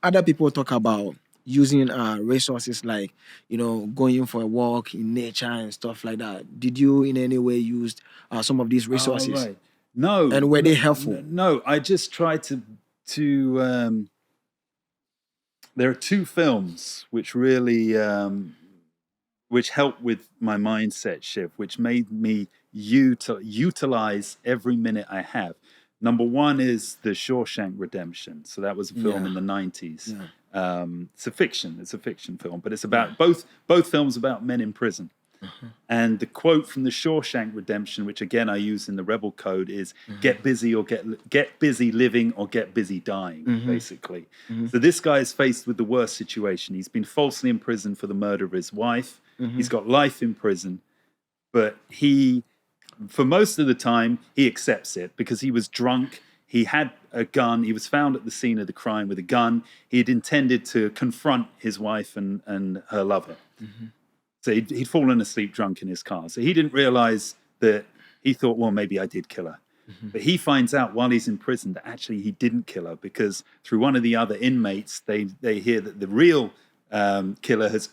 Speaker 2: other people talk about using resources like, going for a walk in nature and stuff like that. Did you in any way use some of these resources?
Speaker 1: Right. No.
Speaker 2: And were they helpful?
Speaker 1: No, I just tried to there are two films which really which helped with my mindset shift, which made me utilize every minute I have. Number one is The Shawshank Redemption. So that was a film in the 90s. Yeah. It's a fiction film, but it's about both films about men in prison. And the quote from The Shawshank Redemption, which again I use in the Rebel Code, is get busy living or get busy dying, basically. So this guy is faced with the worst situation. He's been falsely imprisoned for the murder of his wife. He's got life in prison, but for most of the time, he accepts it because he was drunk. He had a gun. He was found at the scene of the crime with a gun. He had intended to confront his wife and her lover. So he'd fallen asleep drunk in his car. So he didn't realize that, he thought, well, maybe I did kill her. But he finds out while he's in prison that actually he didn't kill her, because through one of the other inmates, they hear that the real killer has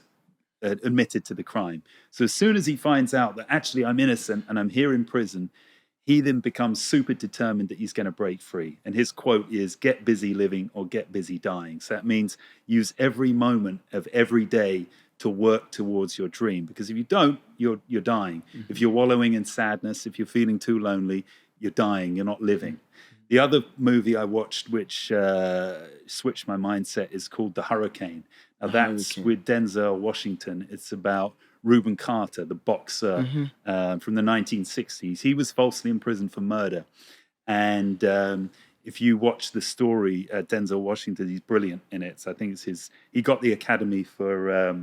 Speaker 1: admitted to the crime. So as soon as he finds out that actually I'm innocent and I'm here in prison, he then becomes super determined that he's going to break free. And his quote is, "Get busy living or get busy dying." So that means use every moment of every day to work towards your dream. Because if you don't, you're dying. If you're wallowing in sadness, if you're feeling too lonely, you're dying, you're not living. The other movie I watched, which switched my mindset, is called The Hurricane. Now that's with Denzel Washington. It's about Reuben Carter, the boxer from the 1960s. He was falsely imprisoned for murder. And if you watch the story, Denzel Washington, he's brilliant in it. So I think he got the Academy for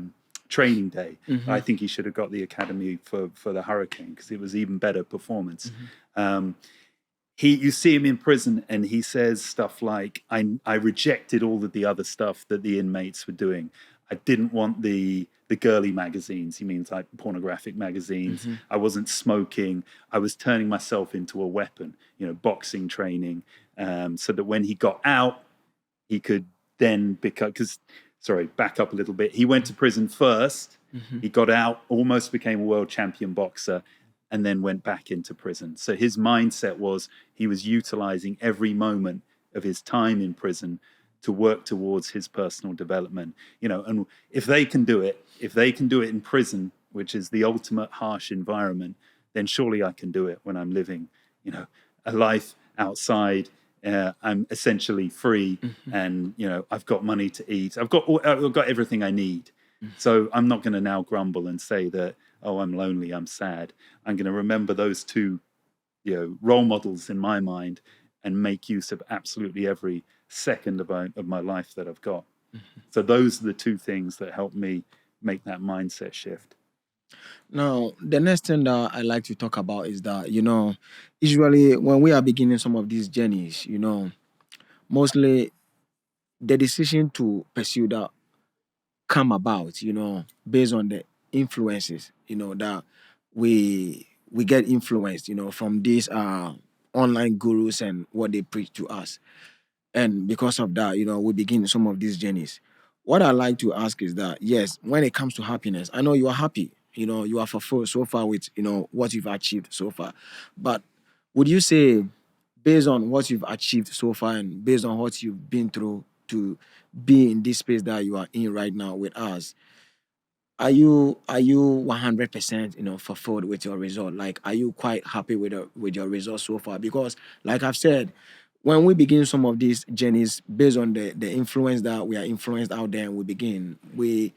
Speaker 1: Training Day. I think he should have got the Academy for The Hurricane, because it was even better performance. You see him in prison and he says stuff like, I rejected all of the other stuff that the inmates were doing. I didn't want the girly magazines. He means like pornographic magazines. I wasn't smoking. I was turning myself into a weapon, boxing training, so that when he got out, he could then back up a little bit. He went to prison first. He got out, almost became a world champion boxer, and then went back into prison. So his mindset was he was utilizing every moment of his time in prison to work towards his personal development. And if they can do it in prison, which is the ultimate harsh environment, then surely I can do it when I'm living, a life outside. I'm essentially free, and I've got money to eat. I've got everything I need. So I'm not going to now grumble and say that, oh, I'm lonely, I'm sad. I'm going to remember those two, role models in my mind, and make use of absolutely every second of my life that I've got. So those are the two things that help me make that mindset shift.
Speaker 2: Now, the next thing that I like to talk about is that, usually when we are beginning some of these journeys, mostly the decision to pursue that come about, based on the influences, that we get influenced, from these online gurus and what they preach to us. And because of that, we begin some of these journeys. What I like to ask is that, yes, when it comes to happiness, I know you are happy, you are fulfilled so far with, what you've achieved so far. But would you say, based on what you've achieved so far and based on what you've been through to be in this space that you are in right now with us, are you 100% fulfilled with your result? Like, are you quite happy with your results so far? Because, like I've said, when we begin some of these journeys based on the influence that we are influenced out there, and we begin, we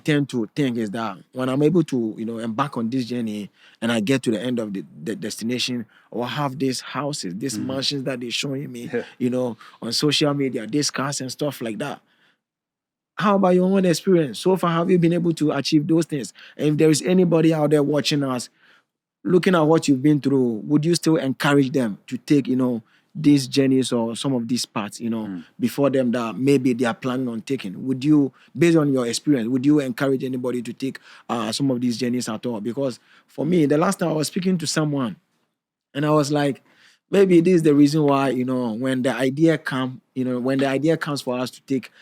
Speaker 2: tend to think is that when I'm able to embark on this journey and I get to the end of the destination, or have these houses, these mansions that they're showing me, on social media, these cars and stuff like that. How about your own experience? So far, have you been able to achieve those things? And if there is anybody out there watching us, looking at what you've been through, would you still encourage them to take, these journeys or some of these paths, before them that maybe they are planning on taking? Would you, based on your experience, would you encourage anybody to take some of these journeys at all? Because for me, the last time I was speaking to someone, and I was like, maybe this is the reason why, when the idea comes for us to take,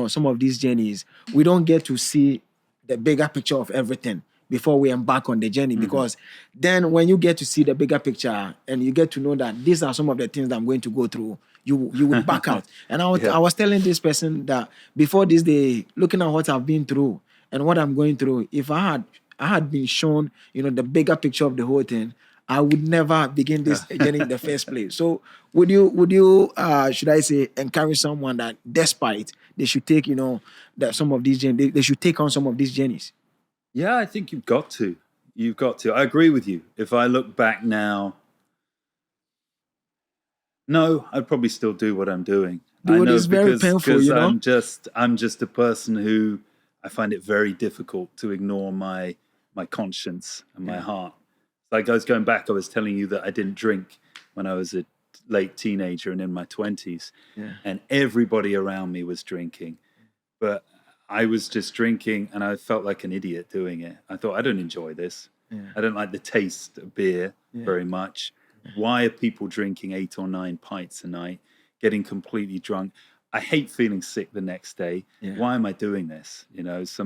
Speaker 2: some of these journeys, we don't get to see the bigger picture of everything before we embark on the journey. Because then when you get to see the bigger picture and you get to know that these are some of the things that I'm going to go through, you would back out. And I was telling this person that before this day, looking at what I've been through and what I'm going through, if I had been shown, the bigger picture of the whole thing, I would never begin this journey in the first place. So would you should I say, encourage someone that despite they should take, that some of these journeys, they should take on some of these journeys?
Speaker 1: Yeah, I think you've got to. I agree with you. If I look back now, no, I'd probably still do what I'm doing.
Speaker 2: Dude, it's very painful,
Speaker 1: I'm just a person who, I find it very difficult to ignore my conscience and my heart. Like I was going back, I was telling you that I didn't drink when I was a late teenager and in my 20s. And everybody around me was drinking. But I was just drinking and I felt like an idiot doing it. I thought, I don't enjoy this. I don't like the taste of beer very much. Why are people drinking 8 or 9 pints a night, getting completely drunk? I hate feeling sick the next day. Why am I doing this? So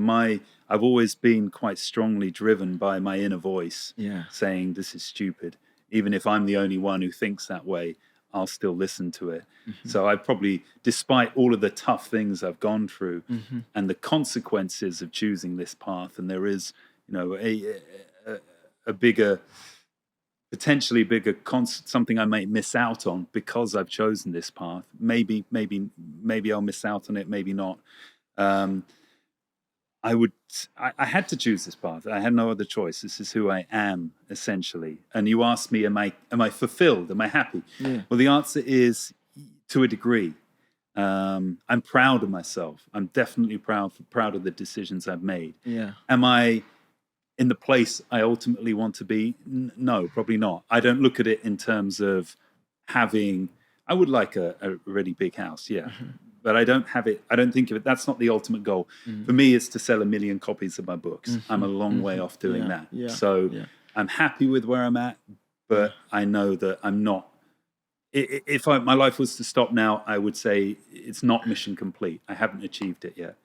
Speaker 1: I've always been quite strongly driven by my inner voice saying this is stupid. Even if I'm the only one who thinks that way, I'll still listen to it. So I probably, despite all of the tough things I've gone through and the consequences of choosing this path, and there is, a bigger, potentially bigger something I may miss out on because I've chosen this path. Maybe I'll miss out on it, maybe not. I had to choose this path. I had no other choice. This is who I am, essentially. And you asked me, am I fulfilled? Am I happy? Well, the answer is to a degree. I'm proud of myself. I'm definitely proud of the decisions I've made. Am I in the place I ultimately want to be? No, probably not. I don't look at it in terms of having, I would like a really big house, but I don't have it. I don't think of it. That's not the ultimate goal. For me, it's to sell 1 million copies of my books. I'm a long way off doing that. So I'm happy with where I'm at, but I know that I'm not. If my life was to stop now, I would say it's not mission complete. I haven't achieved it yet.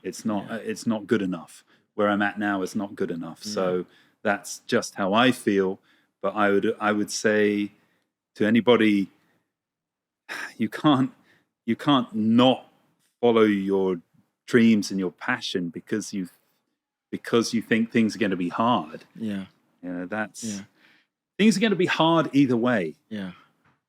Speaker 1: It's not. It's not good enough. Where I'm at now is not good enough. So that's just how I feel. But I would say to anybody, you can't not follow your dreams and your passion because you think things are going to be hard. Things are going to be hard either way.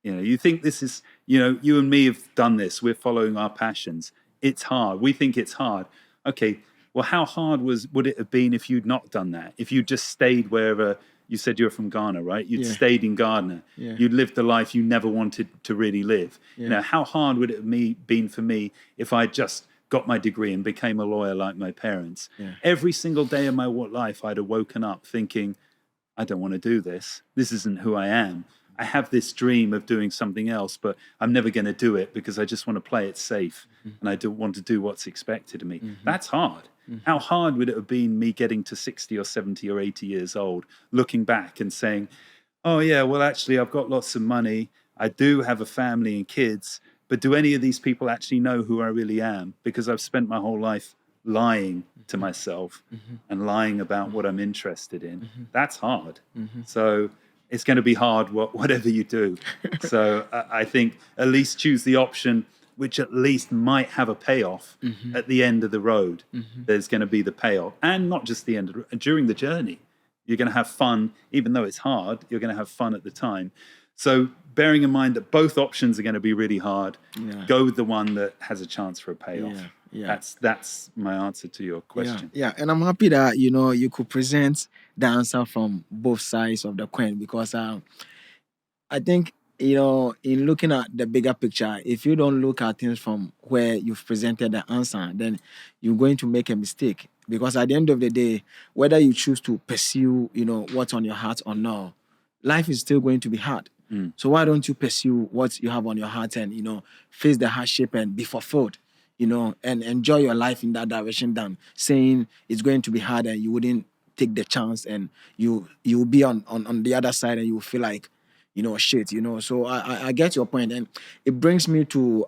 Speaker 1: You think this is, you and me have done this. We're following our passions. It's hard. We think it's hard. Okay, well, how hard would it have been if you'd not done that? If you just stayed wherever, you said you're from Ghana, right? You'd stayed in Ghana. You'd lived the life you never wanted to really live. How hard would it have been for me if I just got my degree and became a lawyer like my parents? Every single day of my life, I'd have woken up thinking, I don't want to do this. This isn't who I am. I have this dream of doing something else, but I'm never going to do it because I just want to play it safe and I don't want to do what's expected of me. That's hard. How hard would it have been me getting to 60 or 70 or 80 years old, looking back and saying, oh yeah, well, actually, I've got lots of money. I do have a family and kids, but do any of these people actually know who I really am? Because I've spent my whole life lying to myself and lying about what I'm interested in. That's hard. So it's going to be hard whatever you do. So I think at least choose the option which at least might have a payoff at the end of the road. There's going to be the payoff. And not just the end of the road, during the journey. You're going to have fun, even though it's hard, you're going to have fun at the time. So bearing in mind that both options are going to be really hard, go with the one that has a chance for a payoff. That's my answer to your question.
Speaker 2: And I'm happy that you could present the answer from both sides of the coin, because I think in looking at the bigger picture, if you don't look at things from where you've presented the answer, then you're going to make a mistake. Because at the end of the day, whether you choose to pursue what's on your heart or not, life is still going to be hard. So why don't you pursue what you have on your heart and face the hardship and be fulfilled, and enjoy your life in that direction, than saying it's going to be hard and you wouldn't take the chance and you will be on the other side and you will feel like shit. So I get your point, and it brings me to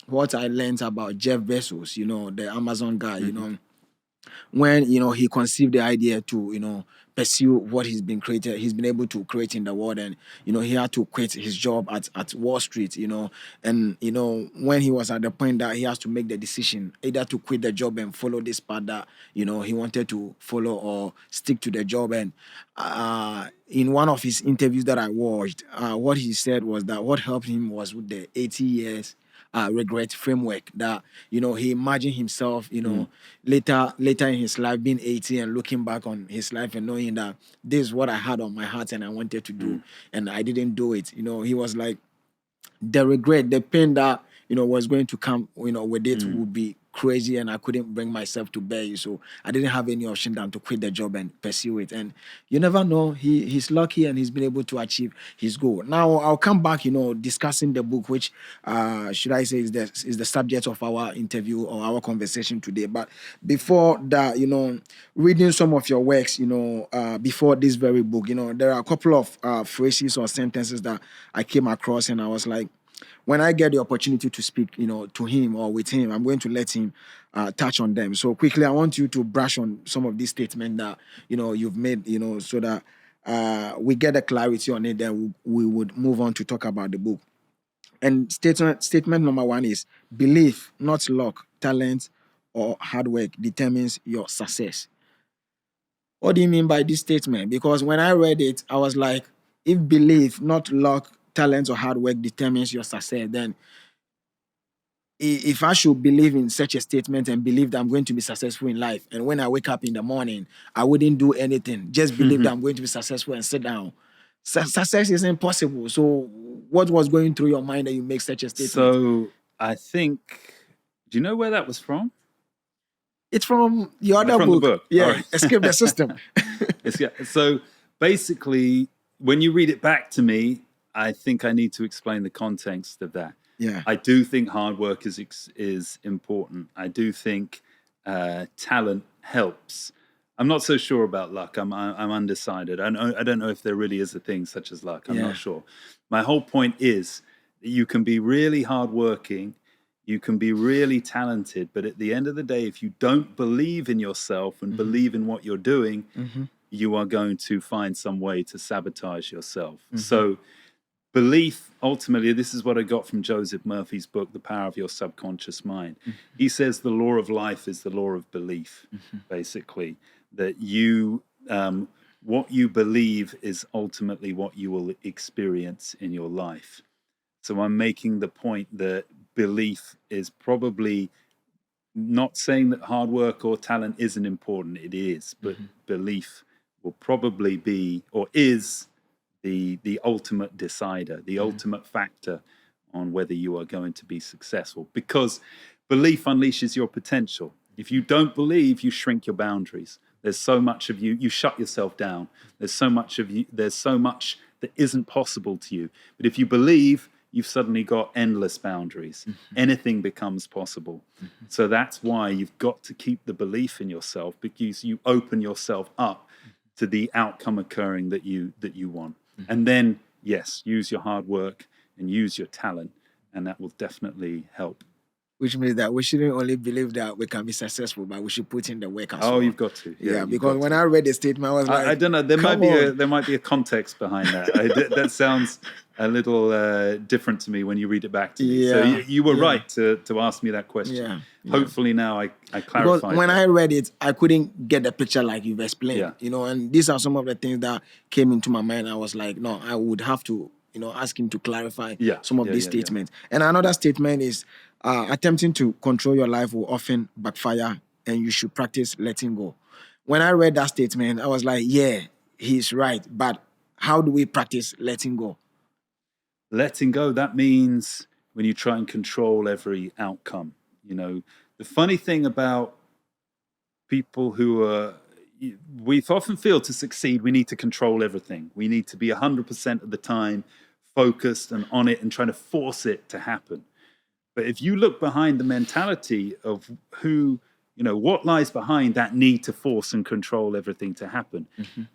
Speaker 2: what I learned about Jeff Bezos, the Amazon guy. When he conceived the idea to pursue what he's been able to create in the world, and he had to quit his job at Wall Street, and when he was at the point that he has to make the decision either to quit the job and follow this path that he wanted to follow, or stick to the job. And in one of his interviews that I watched, what he said was that what helped him was with the 80 years regret framework, that he imagined himself later in his life being 80 and looking back on his life and knowing that this is what I had on my heart and I wanted to do and I didn't do it. He was like, the regret, the pain that was going to come with it would be crazy and I couldn't bring myself to bear it. So I didn't have any option than to quit the job and pursue it. And you never know, he's lucky and he's been able to achieve his goal. Now I'll come back, discussing the book, which should I say is the subject of our interview or our conversation today. But before that, reading some of your works, before this very book, there are a couple of phrases or sentences that I came across and I was like, when I get the opportunity to speak, to him or with him, I'm going to let him touch on them. So quickly, I want you to brush on some of these statements that, you've made, so that we get a clarity on it. Then we would move on to talk about the book. And statement number 1 is belief, not luck, talent, or hard work determines your success. What do you mean by this statement? Because when I read it, I was like, if belief, not luck, talent, or hard work determines your success, then if I should believe in such a statement and believe that I'm going to be successful in life, and when I wake up in the morning, I wouldn't do anything, just believe that I'm going to be successful and sit down. Success is impossible. So what was going through your mind that you make such a statement?
Speaker 1: So I think, do you know where that was from?
Speaker 2: It's from your other
Speaker 1: from
Speaker 2: book.
Speaker 1: The book.
Speaker 2: Yeah,
Speaker 1: Right.
Speaker 2: Escape the System.
Speaker 1: So basically, when you read it back to me, I think I need to explain the context of that.
Speaker 2: Yeah.
Speaker 1: I do think hard work is important. I do think talent helps. I'm not so sure about luck. I'm undecided. I don't know if there really is a thing such as luck. I'm not sure. My whole point is that you can be really hardworking, you can be really talented, but at the end of the day, if you don't believe in yourself and believe in what you're doing, you are going to find some way to sabotage yourself. So belief, ultimately, this is what I got from Joseph Murphy's book, The Power of Your Subconscious Mind. He says the law of life is the law of belief, basically, that what you believe is ultimately what you will experience in your life. So I'm making the point that belief is probably not saying that hard work or talent isn't important. It is, but belief will probably be, or is, the ultimate decider, the ultimate factor on whether you are going to be successful, because belief unleashes your potential. If you don't believe, you shrink your boundaries. There's so much of you, you shut yourself down. There's so much of you, there's so much that isn't possible to you. But if you believe, you've suddenly got endless boundaries. Anything becomes possible. So that's why you've got to keep the belief in yourself, because you open yourself up to the outcome occurring that you want. And then, yes, use your hard work and use your talent, and that will definitely help.
Speaker 2: Which means that we shouldn't only believe that we can be successful, but we should put in the work as well.
Speaker 1: Oh, you've got to.
Speaker 2: Yeah, because when I read the statement, I was like,
Speaker 1: I don't know. There might be a context behind that. That sounds a little different to me when you read it back to me.
Speaker 2: Yeah.
Speaker 1: So you were right to ask me that question.
Speaker 2: Yeah.
Speaker 1: Hopefully now I clarified.
Speaker 2: Because when I read it, I couldn't get the picture like you've explained.
Speaker 1: Yeah.
Speaker 2: And these are some of the things that came into my mind. I was like, no, I would have to, ask him to clarify some of these statements. And another statement is, attempting to control your life will often backfire, and you should practice letting go. When I read that statement, I was like, yeah, he's right. But how do we practice letting go?
Speaker 1: Letting go, that means when you try and control every outcome. The funny thing about people we often feel to succeed, we need to control everything. We need to be 100% of the time focused and on it and trying to force it to happen. But if you look behind the mentality of what lies behind that need to force and control everything to happen,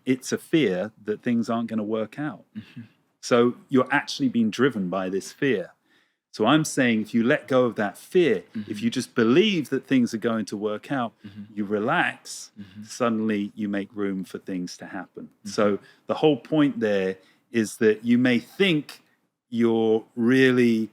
Speaker 1: it's a fear that things aren't going to work out. So you're actually being driven by this fear. So I'm saying if you let go of that fear, if you just believe that things are going to work out, you relax, suddenly you make room for things to happen. So the whole point there is that you may think you're really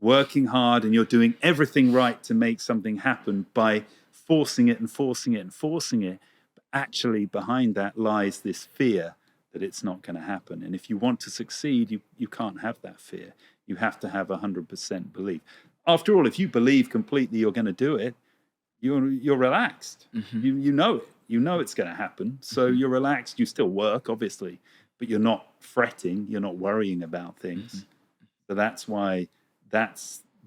Speaker 1: working hard and you're doing everything right to make something happen by forcing it and forcing it and forcing it. But actually behind that lies this fear that it's not going to happen. And if you want to succeed, you can't have that fear. You have to have 100% belief. After all, if you believe completely you're going to do it, you're relaxed. You know it. You know it's going to happen. So you're relaxed. You still work, obviously, but you're not fretting. You're not worrying about things. So that's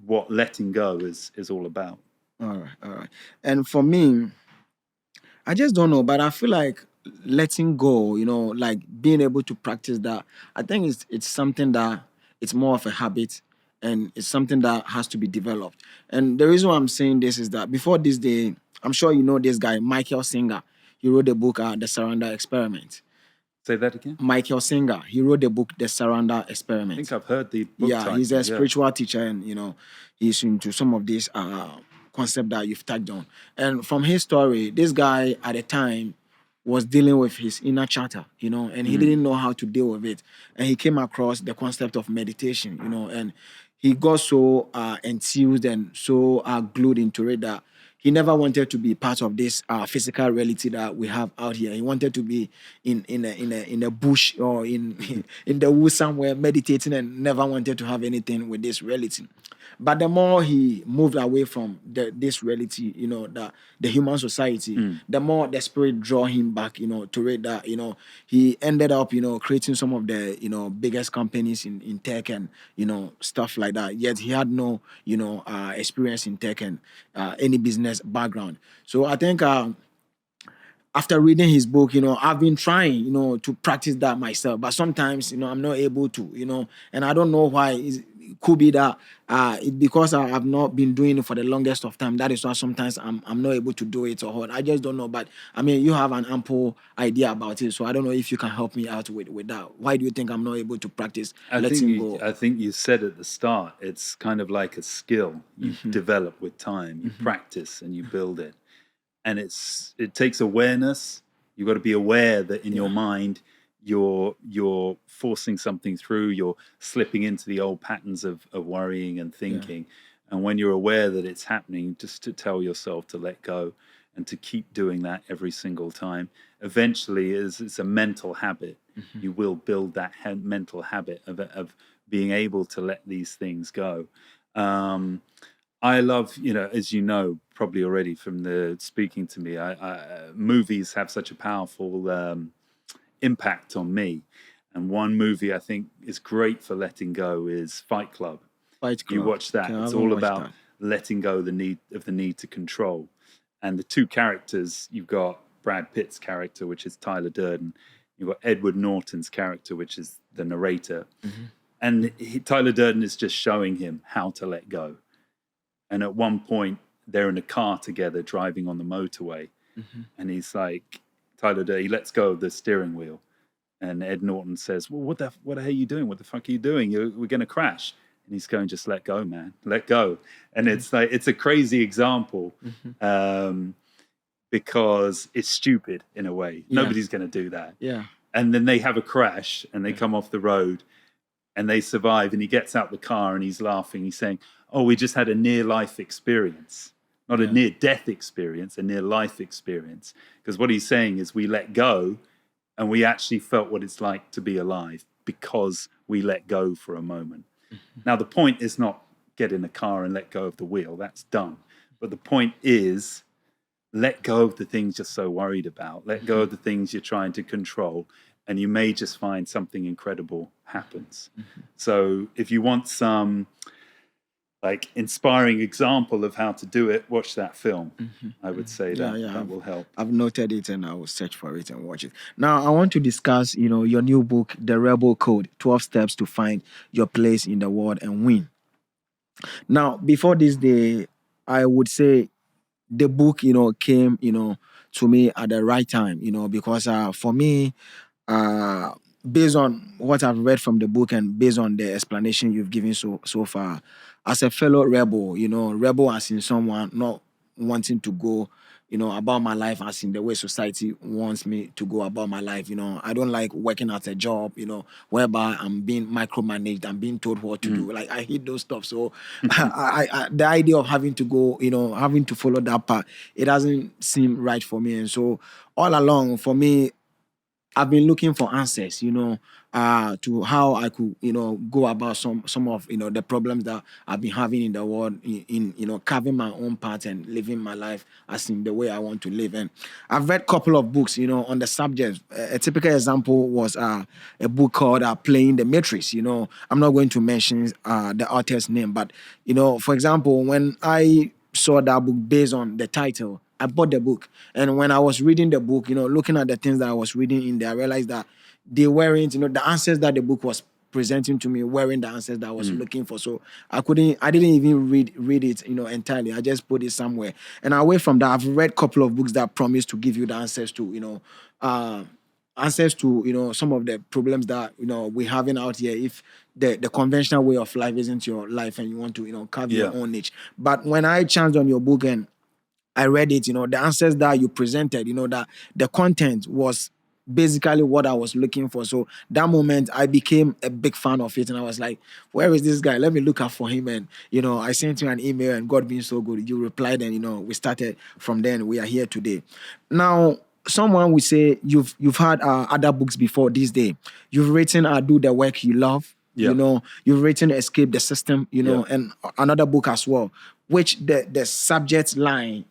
Speaker 1: what letting go is all about.
Speaker 2: All right, all right. And for me, I just don't know, but I feel like letting go, like being able to practice that. I think it's something that it's more of a habit, and it's something that has to be developed. And the reason why I'm saying this is that before this day, I'm sure you know this guy, Michael Singer. He wrote the book, The Surrender Experiment.
Speaker 1: Say that again.
Speaker 2: Michael Singer. He wrote the book, The Surrender
Speaker 1: I
Speaker 2: Experiment.
Speaker 1: think I've heard the book
Speaker 2: Yeah, he's
Speaker 1: title.
Speaker 2: a
Speaker 1: Yeah.
Speaker 2: spiritual teacher, and he's into some of these concept that you've touched on. And from his story, this guy at the time was dealing with his inner chatter, and he didn't know how to deal with it. And he came across the concept of meditation, and he got so enthused and so glued into it that he never wanted to be part of this physical reality that we have out here. He wanted to be in a bush or in in the woods somewhere meditating, and never wanted to have anything with this reality. But the more he moved away from this reality, the human society, the more the spirit draw him back, to it that, he ended up, creating some of the, biggest companies in tech and, stuff like that. Yet he had no, experience in tech and any business background. So I think after reading his book, I've been trying, to practice that myself. But sometimes, I'm not able to, and I don't know why. It could be that because I have not been doing it for the longest of time. That is why sometimes I'm not able to do it or what. I just don't know. But I mean, you have an ample idea about it. So I don't know if you can help me out with that. Why do you think I'm not able to practice letting go?
Speaker 1: I think you said at the start, it's kind of like a skill you develop with time. You practice and you build it. And it takes awareness. You've got to be aware that in your mind you're forcing something through, you're slipping into the old patterns of worrying and thinking. And when you're aware that it's happening, just to tell yourself to let go and to keep doing that every single time. Eventually, it's a mental habit. You will build that mental habit of being able to let these things go. I love, as you know, probably already from the speaking to me, movies have such a powerful impact on me. And one movie I think is great for letting go is Fight Club.
Speaker 2: Fight Club.
Speaker 1: You watch that.
Speaker 2: Okay,
Speaker 1: it's all about letting go the need to control. And the two characters, you've got Brad Pitt's character, which is Tyler Durden. You've got Edward Norton's character, which is the narrator. And Tyler Durden is just showing him how to let go. And at one point, they're in a car together driving on the motorway. And he's like, Tyler Durden, he lets go of the steering wheel. And Ed Norton says, well, what the hell are you doing? What the fuck are you doing? We're going to crash. And he's going, just let go, man. Let go. And it's like, it's a crazy example because it's stupid in a way. Nobody's going to do that. And then they have a crash and they come off the road and they survive. And he gets out the car and he's laughing. He's saying, oh, we just had a near-life experience. Not a near-death experience, a near-life experience. Because what he's saying is we let go and we actually felt what it's like to be alive because we let go for a moment. Now, the point is not get in a car and let go of the wheel. That's done. But the point is let go of the things you're so worried about. Let go of the things you're trying to control. And you may just find something incredible happens. So if you want some like inspiring example of how to do it, watch that film. I would say that will help.
Speaker 2: I've noted it and I will search for it and watch it. Now I want to discuss, your new book, The Rebel Code, 12 Steps to Find Your Place in the World and Win. Now, before this day, I would say the book, came, to me at the right time, because for me, based on what I've read from the book and based on the explanation you've given so far, as a fellow rebel, rebel as in someone not wanting to go, about my life as in the way society wants me to go about my life. I don't like working at a job, whereby I'm being micromanaged, I'm being told what to do. Like I hate those stuff. So the idea of having to go, having to follow that path, it doesn't seem right for me. And so all along for me, I've been looking for answers, to how I could, go about some of, the problems that I've been having in the world in carving my own path and living my life as in the way I want to live. And I've read a couple of books, on the subject. A typical example was a book called Playing the Matrix. I'm not going to mention the author's name, but, for example, when I saw that book based on the title. I bought the book. And when I was reading the book, looking at the things that I was reading in there, I realized that they weren't, the answers that the book was presenting to me weren't the answers that I was looking for. So I didn't even read it, entirely. I just put it somewhere. And away from that, I've read a couple of books that promise to give you the answers to, answers to some of the problems that we're having out here if the conventional way of life isn't your life and you want to carve your own niche. But when I chanced on your book and I read it, the answers that you presented, that the content was basically what I was looking for. So that moment I became a big fan of it and I was like, where is this guy? Let me look up for him. And I sent you an email and God being so good, you replied and we started from then. We are here today. Now someone would say you've had other books before this day. You've written Do the Work You Love.
Speaker 1: Yeah.
Speaker 2: You've written Escape the System, and another book as well, which the subject line,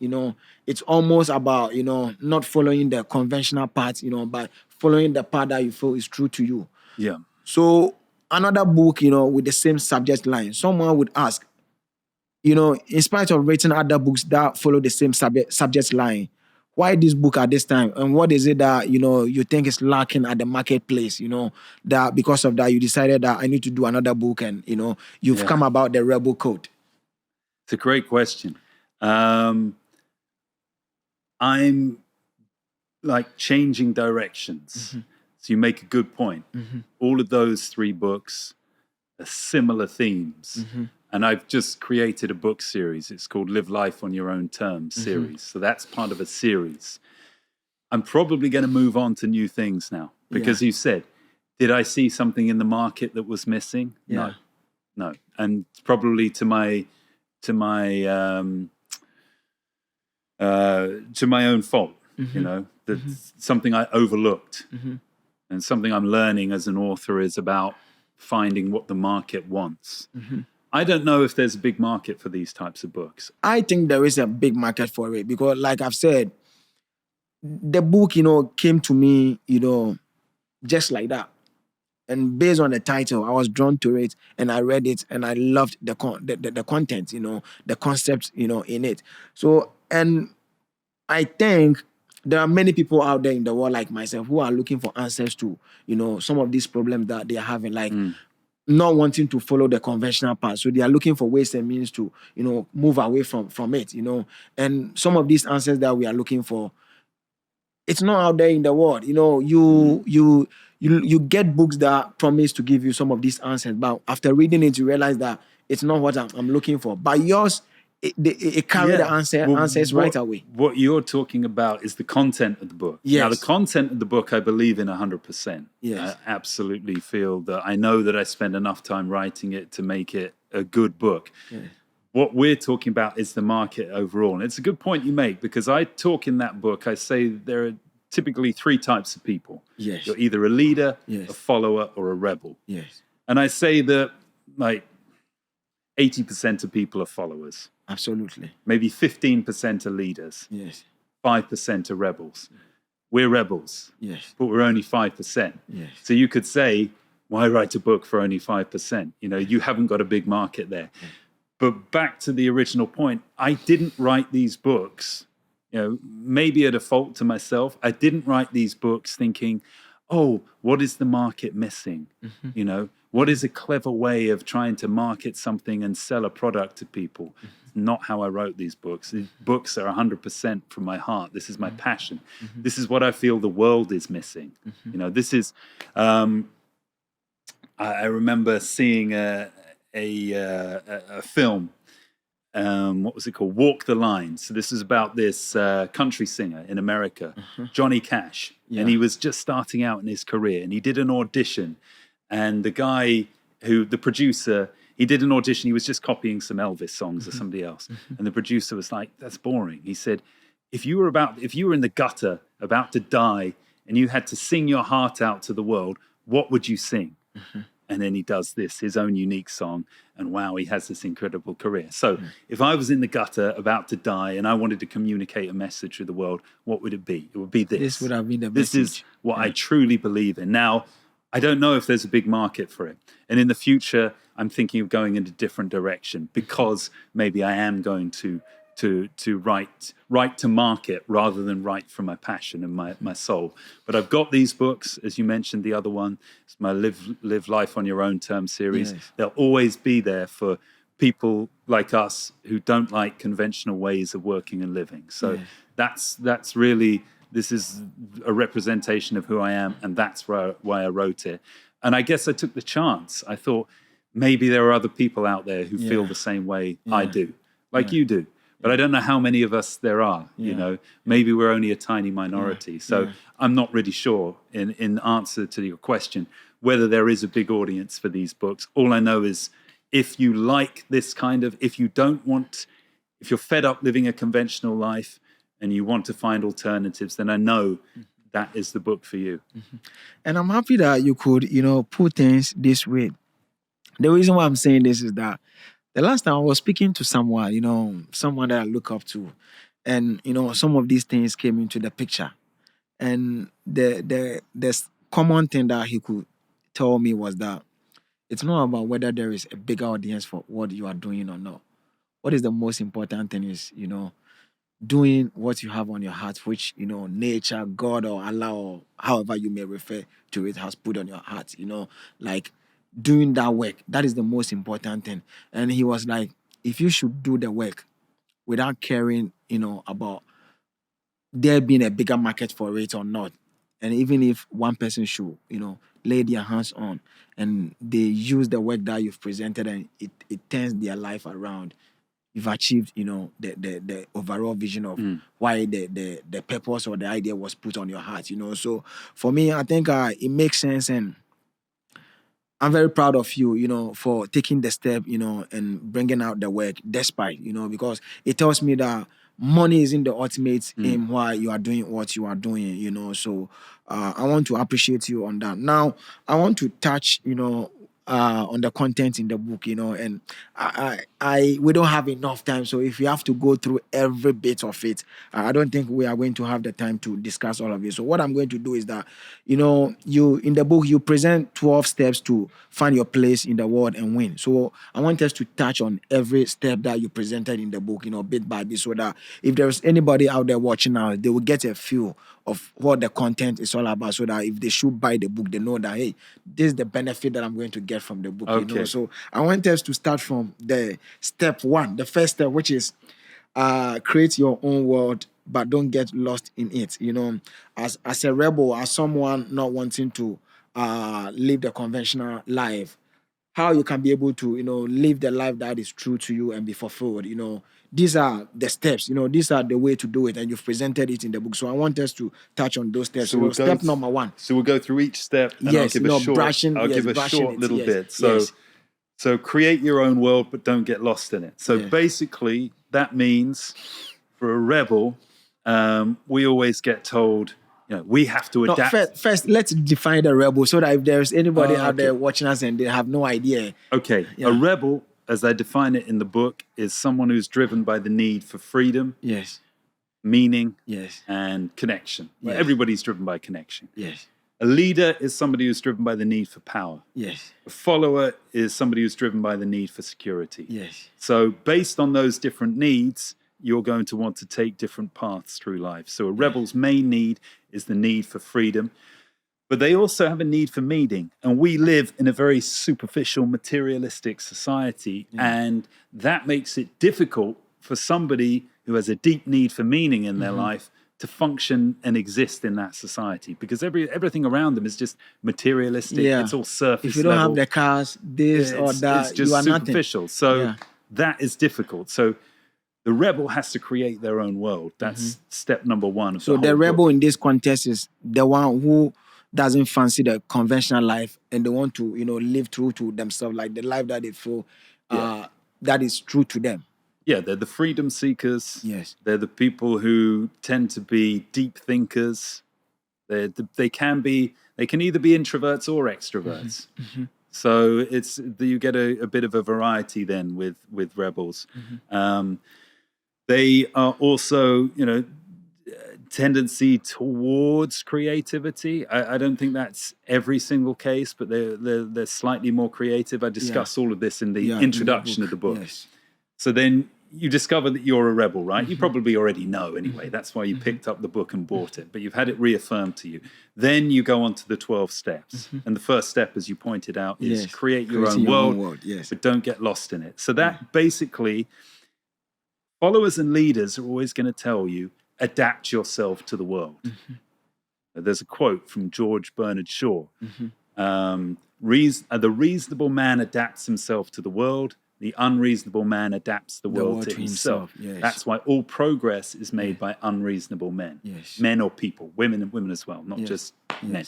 Speaker 2: it's almost about, not following the conventional path, but following the path that you feel is true to you.
Speaker 1: Yeah.
Speaker 2: So another book, with the same subject line, someone would ask, in spite of writing other books that follow the same subject line, why this book at this time? And what is it that, you think is lacking at the marketplace, that because of that, you decided that I need to do another book and, you've come about the Rebel Code?
Speaker 1: It's a great question. I'm like changing directions.
Speaker 2: Mm-hmm.
Speaker 1: So you make a good point.
Speaker 2: Mm-hmm.
Speaker 1: All of those 3 books are similar themes.
Speaker 2: Mm-hmm.
Speaker 1: And I've just created a book series. It's called Live Life on Your Own Terms series. So that's part of a series. I'm probably going to move on to new things now because you said, did I see something in the market that was missing?
Speaker 2: Yeah.
Speaker 1: No. And probably to my own fault, that's something I overlooked. And something I'm learning as an author is about finding what the market wants. I don't know if there's a big market for these types of books.
Speaker 2: I think there is a big market for it because, like I've said, the book, came to me, just like that. And based on the title, I was drawn to it and I read it and I loved the content, the concepts, in it. So, and I think there are many people out there in the world like myself who are looking for answers to, some of these problems that they are having, like not wanting to follow the conventional path. So they are looking for ways and means to, move away from it, And some of these answers that we are looking for, it's not out there in the world. You get books that promise to give you some of these answers, but after reading it, you realize that it's not what I'm looking for. But yours, it carried the answers right away.
Speaker 1: What you're talking about is the content of the book.
Speaker 2: Yes.
Speaker 1: Now, the content of the book, I believe in 100%.
Speaker 2: Yes.
Speaker 1: I absolutely feel that I know that I spend enough time writing it to make it a good book.
Speaker 2: Yeah.
Speaker 1: What we're talking about is the market overall. And it's a good point you make because I talk in that book, I say there are typically 3 types of people.
Speaker 2: Yes.
Speaker 1: You're either a leader,
Speaker 2: Yes.
Speaker 1: a follower, or a rebel.
Speaker 2: Yes.
Speaker 1: And I say that like 80% of people are followers.
Speaker 2: Absolutely.
Speaker 1: Maybe 15% are leaders.
Speaker 2: Yes.
Speaker 1: 5% are rebels. We're rebels,
Speaker 2: Yes.
Speaker 1: but we're only 5%.
Speaker 2: Yes.
Speaker 1: So you could say, why write a book for only 5%? You haven't got a big market there. But back to the original point, I didn't write these books, maybe at a fault to myself. I didn't write these books thinking, oh, what is the market missing? What is a clever way of trying to market something and sell a product to people? Not how I wrote these books. These books are 100% from my heart. This is my passion. This is what I feel the world is missing. This is. I remember seeing a film. What was it called? Walk the Line. So this is about this country singer in America, Johnny Cash, and he was just starting out in his career, and he did an audition, and the producer. He did an audition. He was just copying some Elvis songs or somebody else. And the producer was like, that's boring. He said, if you were in the gutter about to die and you had to sing your heart out to the world, what would you sing? And then he does his own unique song. And wow, he has this incredible career. So if I was in the gutter about to die and I wanted to communicate a message to the world, what would it be? It would be this.
Speaker 2: This would have been the
Speaker 1: This
Speaker 2: message.
Speaker 1: is what I truly believe in. Now, I don't know if there's a big market for it. And in the future, I'm thinking of going in a different direction because maybe I am going to to write to market rather than write from my passion and my soul. But I've got these books, as you mentioned, the other one, it's my Live Life on Your Own Terms series.
Speaker 2: Yes.
Speaker 1: They'll always be there for people like us who don't like conventional ways of working and living. So that's really, this is a representation of who I am, and that's why I wrote it. And I guess I took the chance. I thought maybe there are other people out there who feel the same way I do, like you do. But I don't know how many of us there are, you know. Maybe we're only a tiny minority. So I'm not really sure, in answer to your question, whether there is a big audience for these books. All I know is if you like this kind of, if you're fed up living a conventional life and you want to find alternatives, then I know that is the book for you.
Speaker 2: And I'm happy that you could, put things this way. The reason why I'm saying this is that the last time I was speaking to someone, someone that I look up to, and some of these things came into the picture, and the common thing that he could tell me was that it's not about whether there is a bigger audience for what you are doing or not. What is the most important thing is doing what you have on your heart, which nature, God, or Allah, or however you may refer to it, has put on your heart. Like doing that work, that is the most important thing. And he was like, if you should do the work without caring about there being a bigger market for it or not, and even if one person should lay their hands on and they use the work that you've presented and it turns their life around, you've achieved the overall vision of why the purpose or the idea was put on your heart. So for me, I think it makes sense, and I'm very proud of you, for taking the step, and bringing out the work despite, because it tells me that money isn't the ultimate aim why you are doing what you are doing. So I want to appreciate you on that. Now, I want to touch, on the content in the book, and we don't have enough time. So if you have to go through every bit of it, I don't think we are going to have the time to discuss all of it. So what I'm going to do is that, you in the book, you present 12 steps to find your place in the world and win. So I want us to touch on every step that you presented in the book, bit by bit, so that if there's anybody out there watching now, they will get a feel of what the content is all about, so that if they should buy the book, they know that, hey, this is the benefit that I'm going to get from the book.
Speaker 1: Okay.
Speaker 2: So I want us to start from the step one, the first step, which is create your own world, but don't get lost in it. As a rebel, as someone not wanting to live the conventional life, how you can be able to live the life that is true to you and be fulfilled. These are the steps. These are the way to do it, and you've presented it in the book. So I want us to touch on those steps.
Speaker 1: So
Speaker 2: Step number one.
Speaker 1: So we'll go through each step, and
Speaker 2: Yes,
Speaker 1: I'll give a short,
Speaker 2: brushing,
Speaker 1: I'll
Speaker 2: yes,
Speaker 1: give a
Speaker 2: brushing
Speaker 1: short
Speaker 2: it,
Speaker 1: little
Speaker 2: yes,
Speaker 1: bit. So,
Speaker 2: yes.
Speaker 1: so create your own world, but don't get lost in it. So
Speaker 2: Yeah.
Speaker 1: basically, that means for a rebel, we always get told, we have to
Speaker 2: No,
Speaker 1: adapt.
Speaker 2: first, let's define the rebel, so that if there's anybody out there watching us and they have no idea.
Speaker 1: Okay,
Speaker 2: Yeah.
Speaker 1: a rebel, as I define it in the book, is someone who's driven by the need for freedom,
Speaker 2: Yes.
Speaker 1: meaning,
Speaker 2: Yes.
Speaker 1: and connection. Well,
Speaker 2: Yes.
Speaker 1: everybody's driven by connection.
Speaker 2: Yes.
Speaker 1: A leader is somebody who's driven by the need for power.
Speaker 2: Yes.
Speaker 1: A follower is somebody who's driven by the need for security.
Speaker 2: Yes.
Speaker 1: So based on those different needs, you're going to want to take different paths through life. So a rebel's main need is the need for freedom, but they also have a need for meaning. And we live in a very superficial, materialistic society, and that makes it difficult for somebody who has a deep need for meaning in their life to function and exist in that society, because everything around them is just materialistic.
Speaker 2: Yeah.
Speaker 1: It's all surface
Speaker 2: If you don't
Speaker 1: level.
Speaker 2: have the cars, this or that,
Speaker 1: It's just
Speaker 2: you are
Speaker 1: superficial.
Speaker 2: nothing.
Speaker 1: So that is difficult. So the rebel has to create their own world. That's step number one of
Speaker 2: So
Speaker 1: the
Speaker 2: the
Speaker 1: whole
Speaker 2: rebel
Speaker 1: book.
Speaker 2: in this context is the one who doesn't fancy the conventional life, and they want to, live true to themselves, like the life that they feel that is true to them.
Speaker 1: Yeah, they're the freedom seekers.
Speaker 2: Yes.
Speaker 1: They're the people who tend to be deep thinkers. They can either be introverts or extroverts. So you get a bit of a variety then with rebels. They are also, tendency towards creativity. I don't think that's every single case, but they're slightly more creative. I discuss all of this in the introduction of the book.
Speaker 2: Yes.
Speaker 1: So then you discover that you're a rebel, right? You probably already know anyway. That's why you picked up the book and bought it, but you've had it reaffirmed to you. Then you go on to the 12 steps. And the first step, as you pointed out, is create your own world, but don't get lost in it. So that basically, followers and leaders are always going to tell you, adapt yourself to the world. There's a quote from George Bernard Shaw. The reasonable man adapts himself to the world. The unreasonable man adapts the world to himself. That's why all progress is made by unreasonable men. Men or people, women and women as well, not just men.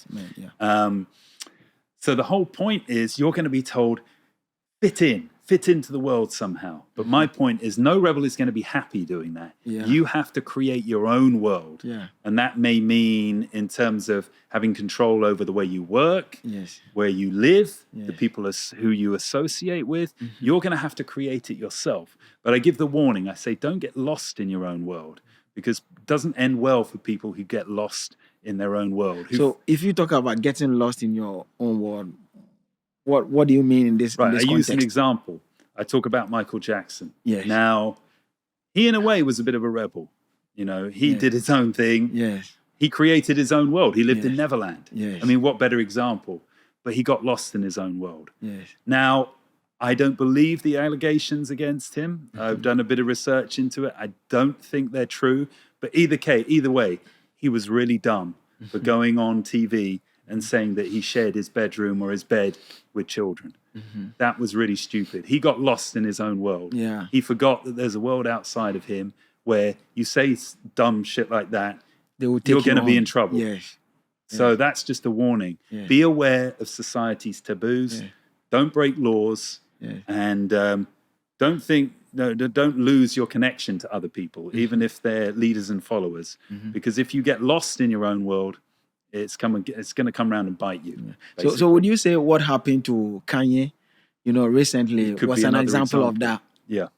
Speaker 1: So the whole point is you're going to be told, fit into the world somehow. But my point is no rebel is going to be happy doing that. You have to create your own world. And that may mean in terms of having control over the way you work, where you live, the people who you associate with. You're going to have to create it yourself. But I give the warning. I say, don't get lost in your own world, because it doesn't end well for people who get lost in their own world.
Speaker 2: So if you talk about getting lost in your own world, what do you mean in this
Speaker 1: Right,
Speaker 2: in this
Speaker 1: I
Speaker 2: context?
Speaker 1: use an example. I talk about Michael Jackson.
Speaker 2: Yes.
Speaker 1: Now, he in a way was a bit of a rebel. You know, he did his own thing.
Speaker 2: Yes.
Speaker 1: He created his own world. He lived in Neverland.
Speaker 2: Yes.
Speaker 1: I mean, what better example? But he got lost in his own world.
Speaker 2: Yes.
Speaker 1: Now, I don't believe the allegations against him. I've done a bit of research into it. I don't think they're true. But either way, he was really dumb for going on TV and saying that he shared his bedroom or his bed with children. That was really stupid. He got lost in his own world. He forgot that there's a world outside of him where you say dumb shit like that, you're going to be in trouble. So that's just a warning. Be aware of society's taboos. Don't break laws. And don't lose your connection to other people, even if they're leaders and followers. Because if you get lost in your own world, it's going to come around and bite you.
Speaker 2: So would you say what happened to Kanye, recently was an example of that?
Speaker 1: Yeah,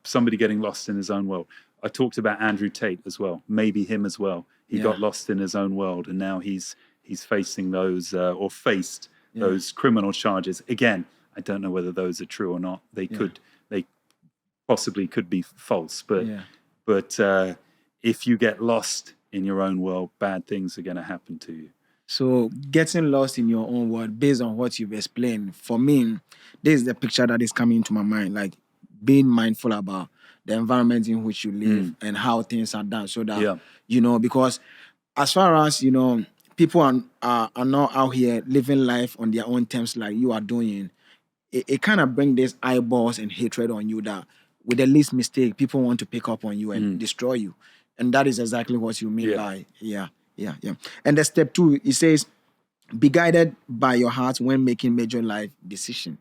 Speaker 1: somebody getting lost in his own world. I talked about Andrew Tate as well. Maybe him as well. He got lost in his own world, and now he's facing those faced those criminal charges. Again, I don't know whether those are true or not. They possibly could be false, but if you get lost in your own world, bad things are going to happen to you.
Speaker 2: So getting lost in your own world, based on what you've explained, for me, this is the picture that is coming to my mind, like being mindful about the environment in which you live and how things are done, so that, because as far as, people are not out here living life on their own terms like you are doing, it kind of brings this eyeballs and hatred on you that with the least mistake, people want to pick up on you and destroy you. And that is exactly what you mean by, And the step 2, it says, be guided by your heart when making major life decisions.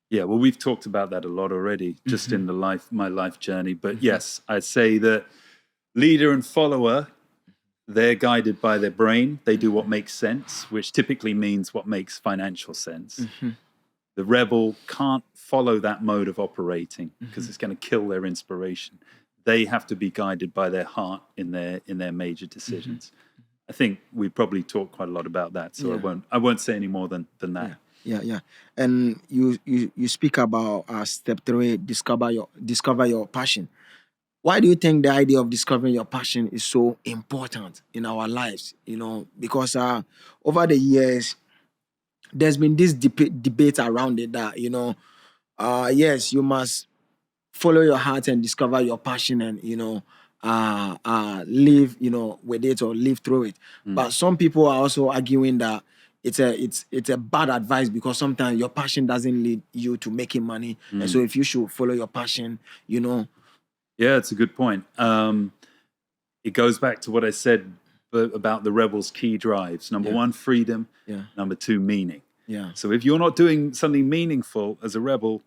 Speaker 1: Yeah, well, we've talked about that a lot already, just in my life journey. But yes, I'd say that leader and follower, they're guided by their brain. They do what makes sense, which typically means what makes financial sense. The rebel can't follow that mode of operating because it's going to kill their inspiration. They have to be guided by their heart in their major decisions. I think we probably talked quite a lot about that, so I won't say any more than that.
Speaker 2: Yeah. And you speak about step 3, discover your passion. Why do you think the idea of discovering your passion is so important in our lives? Because over the years, there's been this debate around it that, yes, you must follow your heart and discover your passion and, live, with it or live through it. But some people are also arguing that it's a bad advice because sometimes your passion doesn't lead you to making money. And so if you should follow your passion, Yeah,
Speaker 1: it's a good point. It goes back to what I said about the rebel's key drives. Number 1, freedom. Number 2, meaning. So if you're not doing something meaningful as a rebel,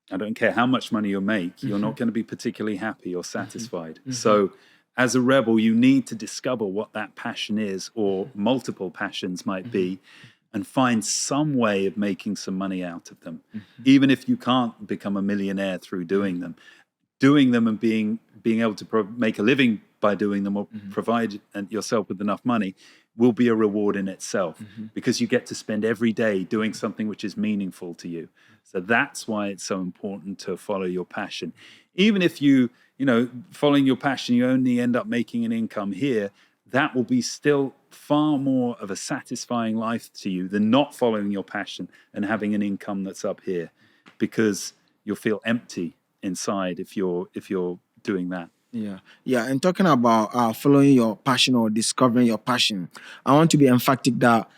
Speaker 1: I don't care how much money you make, you're not going to be particularly happy or satisfied. So as a rebel, you need to discover what that passion is, or multiple passions might be, and find some way of making some money out of them. Even if you can't become a millionaire through doing them and being able to make a living by doing them, or provide yourself with enough money, will be a reward in itself, because you get to spend every day doing something which is meaningful to you. So that's why it's so important to follow your passion. Even if you following your passion, you only end up making an income here, that will be still far more of a satisfying life to you than not following your passion and having an income that's up here, because you'll feel empty inside if you're doing that.
Speaker 2: Yeah. And talking about following your passion or discovering your passion, I want to be emphatic that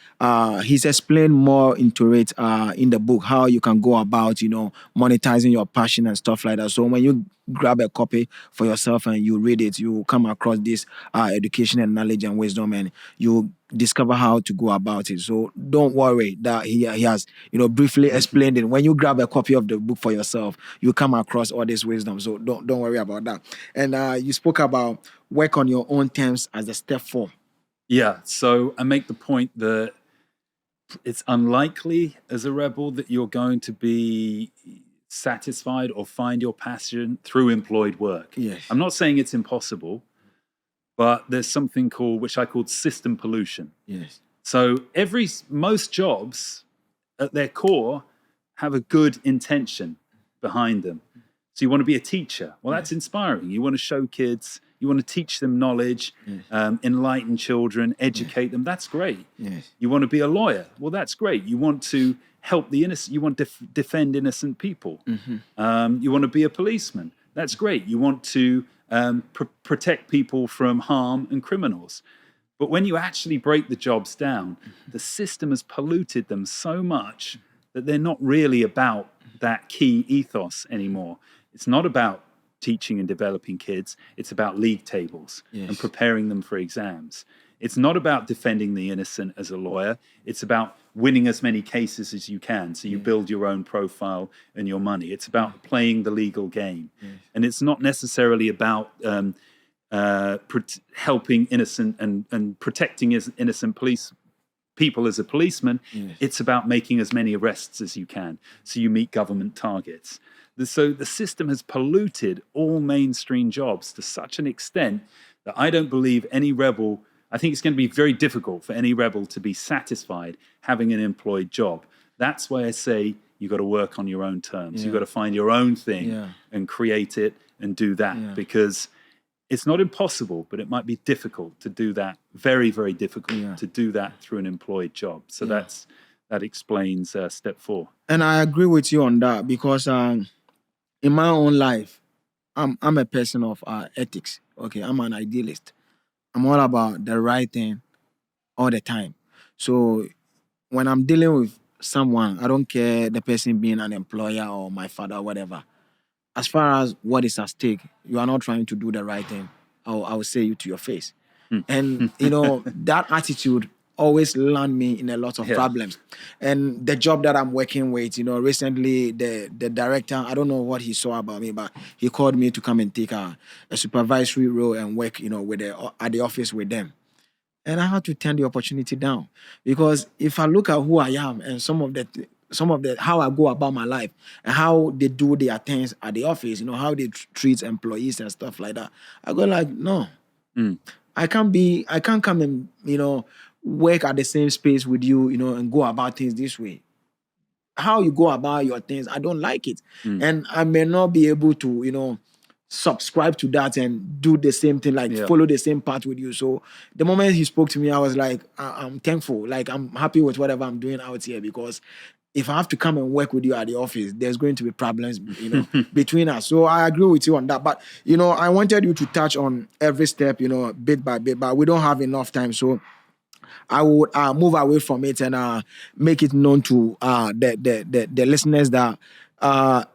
Speaker 2: he's explained more into it in the book, how you can go about, monetizing your passion and stuff like that. So when you grab a copy for yourself and you read it, you come across this education and knowledge and wisdom, and you discover how to go about it. So don't worry that he has briefly explained it. When you grab a copy of the book for yourself, you come across all this wisdom. So don't worry about that. And you spoke about work on your own terms as a step 4.
Speaker 1: Yeah. So I make the point that it's unlikely as a rebel that you're going to be satisfied or find your passion through employed work.
Speaker 2: Yes.
Speaker 1: I'm not saying it's impossible, but there's something which I called system pollution.
Speaker 2: Yes.
Speaker 1: So most jobs at their core have a good intention behind them. So you want to be a teacher. Well, that's inspiring. You want to show kids, you want to teach them knowledge, enlighten children, educate them. That's great.
Speaker 2: Yes.
Speaker 1: You want to be a lawyer. Well, that's great. You want to help the innocent. You want to defend innocent people. You want to be a policeman. That's great. You want to protect people from harm and criminals. But when you actually break the jobs down, the system has polluted them so much that they're not really about that key ethos anymore. It's not about teaching and developing kids. It's about league tables and preparing them for exams. It's not about defending the innocent as a lawyer. It's about winning as many cases as you can so you build your own profile and your money. It's about playing the legal game. And it's not necessarily about helping innocent and protecting innocent people as a policeman. It's about making as many arrests as you can so you meet government targets. So the system has polluted all mainstream jobs to such an extent that I don't believe any rebel, I think it's going to be very difficult for any rebel to be satisfied having an employed job. That's why I say you've got to work on your own terms. You've got to find your own thing and create it and do that, because it's not impossible, but it might be difficult to do that, very, very difficult to do that through an employed job. So that explains step 4.
Speaker 2: And I agree with you on that, because in my own life, I'm a person of ethics. Okay, I'm an idealist. I'm all about the right thing all the time. So when I'm dealing with someone, I don't care the person being an employer or my father or whatever. As far as what is at stake, you are not trying to do the right thing. I will say you to your face. And, that attitude always land me in a lot of problems. And the job that I'm working with, recently the director, I don't know what he saw about me, but he called me to come and take a supervisory role and work, at the office with them. And I had to turn the opportunity down, because if I look at who I am and some of the how I go about my life and how they do their things at the office, how they treat employees and stuff like that, I go like, no, I can't come and work at the same space with you, and go about things this way. How you go about your things, I don't like it. And I may not be able to, subscribe to that and do the same thing, like follow the same path with you. So the moment he spoke to me, I was like, I'm thankful. Like, I'm happy with whatever I'm doing out here, because if I have to come and work with you at the office, there's going to be problems, between us. So I agree with you on that. But, I wanted you to touch on every step, bit by bit, but we don't have enough time. So I would move away from it and make it known to the listeners that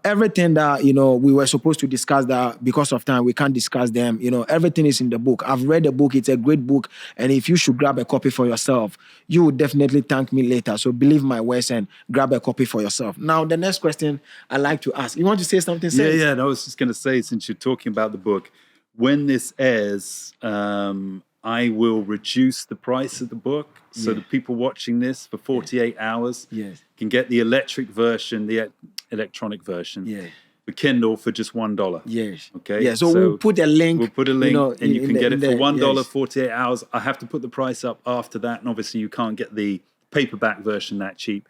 Speaker 2: everything that we were supposed to discuss, that because of time we can't discuss them. Everything is in the book. I've read the book. It's a great book, and if you should grab a copy for yourself, you would definitely thank me later. So believe my words and grab a copy for yourself. Now, the next question I like to ask. You want to say something?
Speaker 1: Yeah. No, I was just going to say, since you're talking about the book, when this airs, I will reduce the price of the book so that people watching this for 48 hours can get the electronic version, the Kindle, for just $1.
Speaker 2: Yes.
Speaker 1: Okay.
Speaker 2: Yeah. So we'll put a link.
Speaker 1: And you can get it for $1, 48 hours. I have to put the price up after that, and obviously you can't get the paperback version that cheap.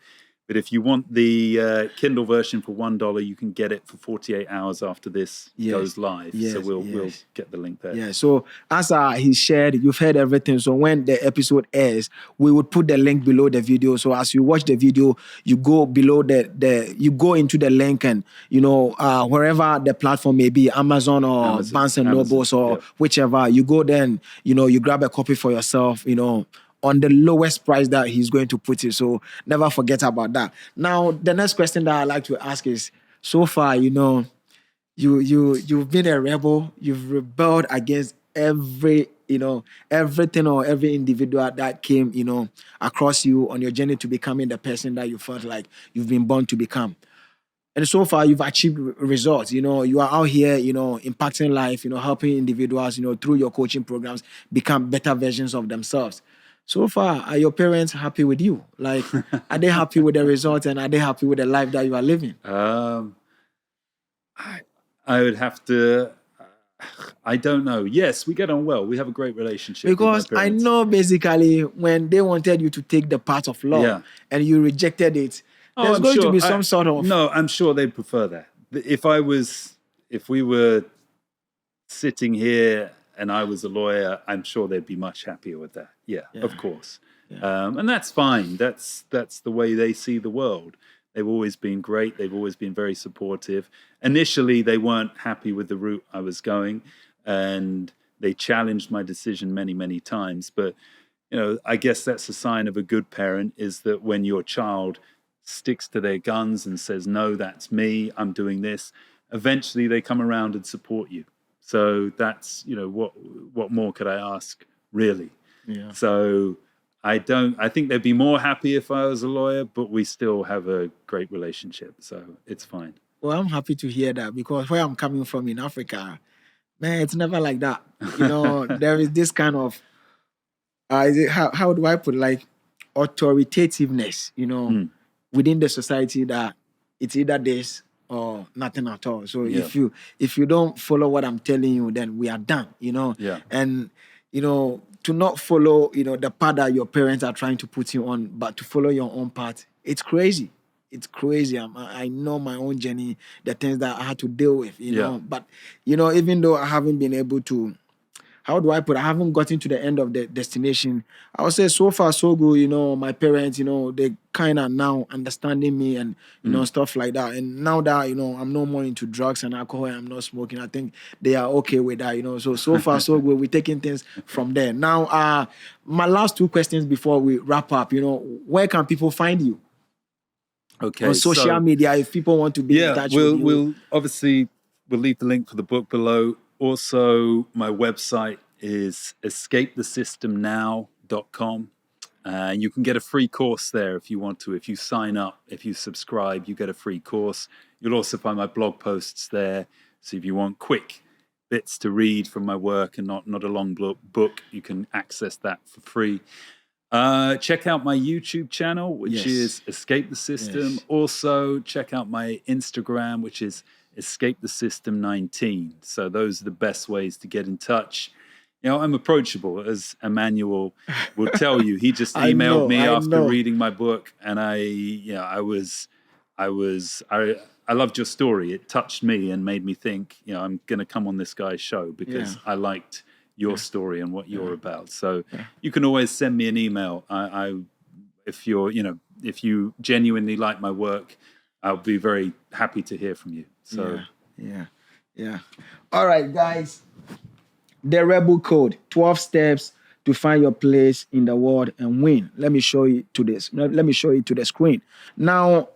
Speaker 1: But if you want the Kindle version for $1, you can get it for 48 hours after this goes live. So we'll get the link there.
Speaker 2: Yeah. So as he shared, you've heard everything. So when the episode airs, we would put the link below the video. So as you watch the video, you go below you go into the link, and wherever the platform may be, Amazon or Barnes and Nobles or whichever, you go then, you grab a copy for yourself, on the lowest price that he's going to put it. So never forget about that. Now, the next question that I'd like to ask is, so far, you've been a rebel. You've rebelled against everything or every individual that came, across you on your journey to becoming the person that you felt like you've been born to become. And so far, you've achieved results. You are out here, impacting life, helping individuals, through your coaching programs, become better versions of themselves. So far, are your parents happy with you? Like, are they happy with the results, and are they happy with the life that you are living?
Speaker 1: I would have to. I don't know. Yes, we get on well. We have a great relationship.
Speaker 2: Because I know basically when they wanted you to take the path of love and you rejected it, there's going to be some sort of.
Speaker 1: No, I'm sure they'd prefer that. If we were sitting here and I was a lawyer, I'm sure they'd be much happier with that. Yeah. Of course. Yeah. And that's fine. That's the way they see the world. They've always been great. They've always been very supportive. Initially, they weren't happy with the route I was going, and they challenged my decision many, many times. But, I guess that's a sign of a good parent, is that when your child sticks to their guns and says, no, that's me, I'm doing this, eventually they come around and support you. So that's, what more could I ask, really? Yeah. So I think they'd be more happy if I was a lawyer, but we still have a great relationship. So it's fine.
Speaker 2: Well, I'm happy to hear that, because where I'm coming from in Africa, man, it's never like that. There is this kind of, how do I put it, like authoritativeness, within the society, that it's either this or nothing at all. So if you don't follow what I'm telling you, then we are done,
Speaker 1: Yeah.
Speaker 2: And, to not follow, the path that your parents are trying to put you on, but to follow your own path, it's crazy. It's crazy. I know my own journey, the things that I had to deal with, But, even though I haven't been able to, how do I put it? I haven't gotten to the end of the destination. I would say so far so good. My parents, they kind of now understanding me and, stuff like that. And now that, I'm no more into drugs and alcohol and I'm not smoking, I think they are okay with that, So far so good. We're taking things from there. Now, my last two questions before we wrap up, where can people find you?
Speaker 1: Okay.
Speaker 2: On social media, if people want to be in touch with you.
Speaker 1: We'll leave the link for the book below. Also, my website is escapethesystemnow.com. You can get a free course there if you want to. If you sign up, if you subscribe, you get a free course. You'll also find my blog posts there. So if you want quick bits to read from my work and not a long book, you can access that for free. Check out my YouTube channel, which is Escape the System. Yes. Also, check out my Instagram, which is Escape the System 19. So those are the best ways to get in touch. I'm approachable, as Emmanuel will tell you. He just emailed me after reading my book, and I loved your story. It touched me and made me think, I'm going to come on this guy's show because I liked your story and what you're about. So you can always send me an email. If you genuinely like my work, I'll be very happy to hear from you. So
Speaker 2: yeah. All right, guys. The Rebel Code: 12 steps to find your place in the world and win. Let me show you to this. Let me show you to the screen. Now,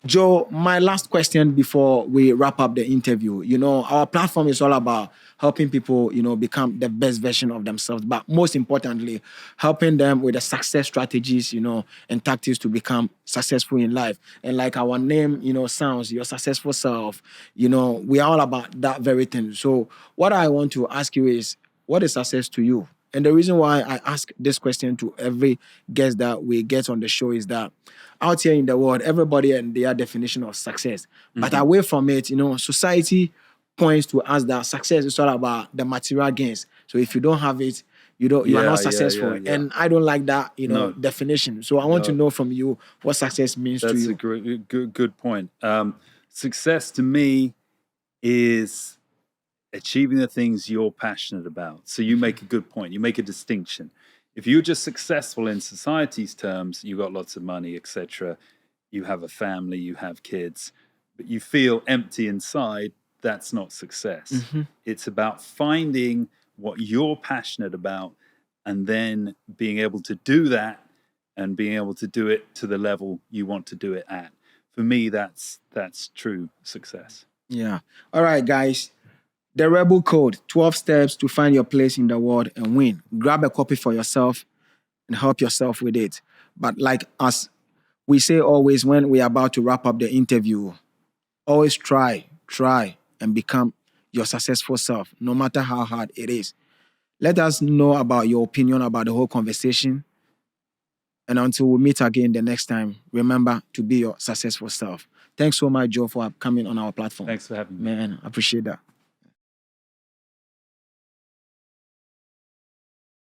Speaker 2: Joe, my last question before we wrap up the interview. Our platform is all about helping people, become the best version of themselves, but most importantly, helping them with the success strategies, and tactics to become successful in life. And like our name, sounds, your successful self, we are all about that very thing. So what I want to ask you is, what is success to you? And the reason why I ask this question to every guest that we get on the show is that out here in the world, everybody and their definition of success. Mm-hmm. But away from it, society points to us that success is all about the material gains. So if you don't have it, You are not
Speaker 1: Yeah,
Speaker 2: successful.
Speaker 1: yeah.
Speaker 2: And I don't like that,
Speaker 1: No.
Speaker 2: definition. So I want to
Speaker 1: No.
Speaker 2: know from you what success means to
Speaker 1: That's
Speaker 2: you.
Speaker 1: a good point. Success to me is achieving the things you're passionate about. So you make a good point. You make a distinction. If you're just successful in society's terms, you got lots of money, etc. You have a family, you have kids, but you feel empty inside, that's not success. It's about finding what you're passionate about and then being able to do that and being able to do it to the level you want to do it at. For me, that's true success.
Speaker 2: Yeah. All right, guys. The Rebel Code, 12 steps to find your place in the world and win. Grab a copy for yourself and help yourself with it. But like as we say always when we are about to wrap up the interview, always try and become your successful self, no matter how hard it is. Let us know about your opinion about the whole conversation. And until we meet again the next time, remember to be your successful self. Thanks so much, Joe, for coming on our platform.
Speaker 1: Thanks for having me.
Speaker 2: Man, I appreciate that.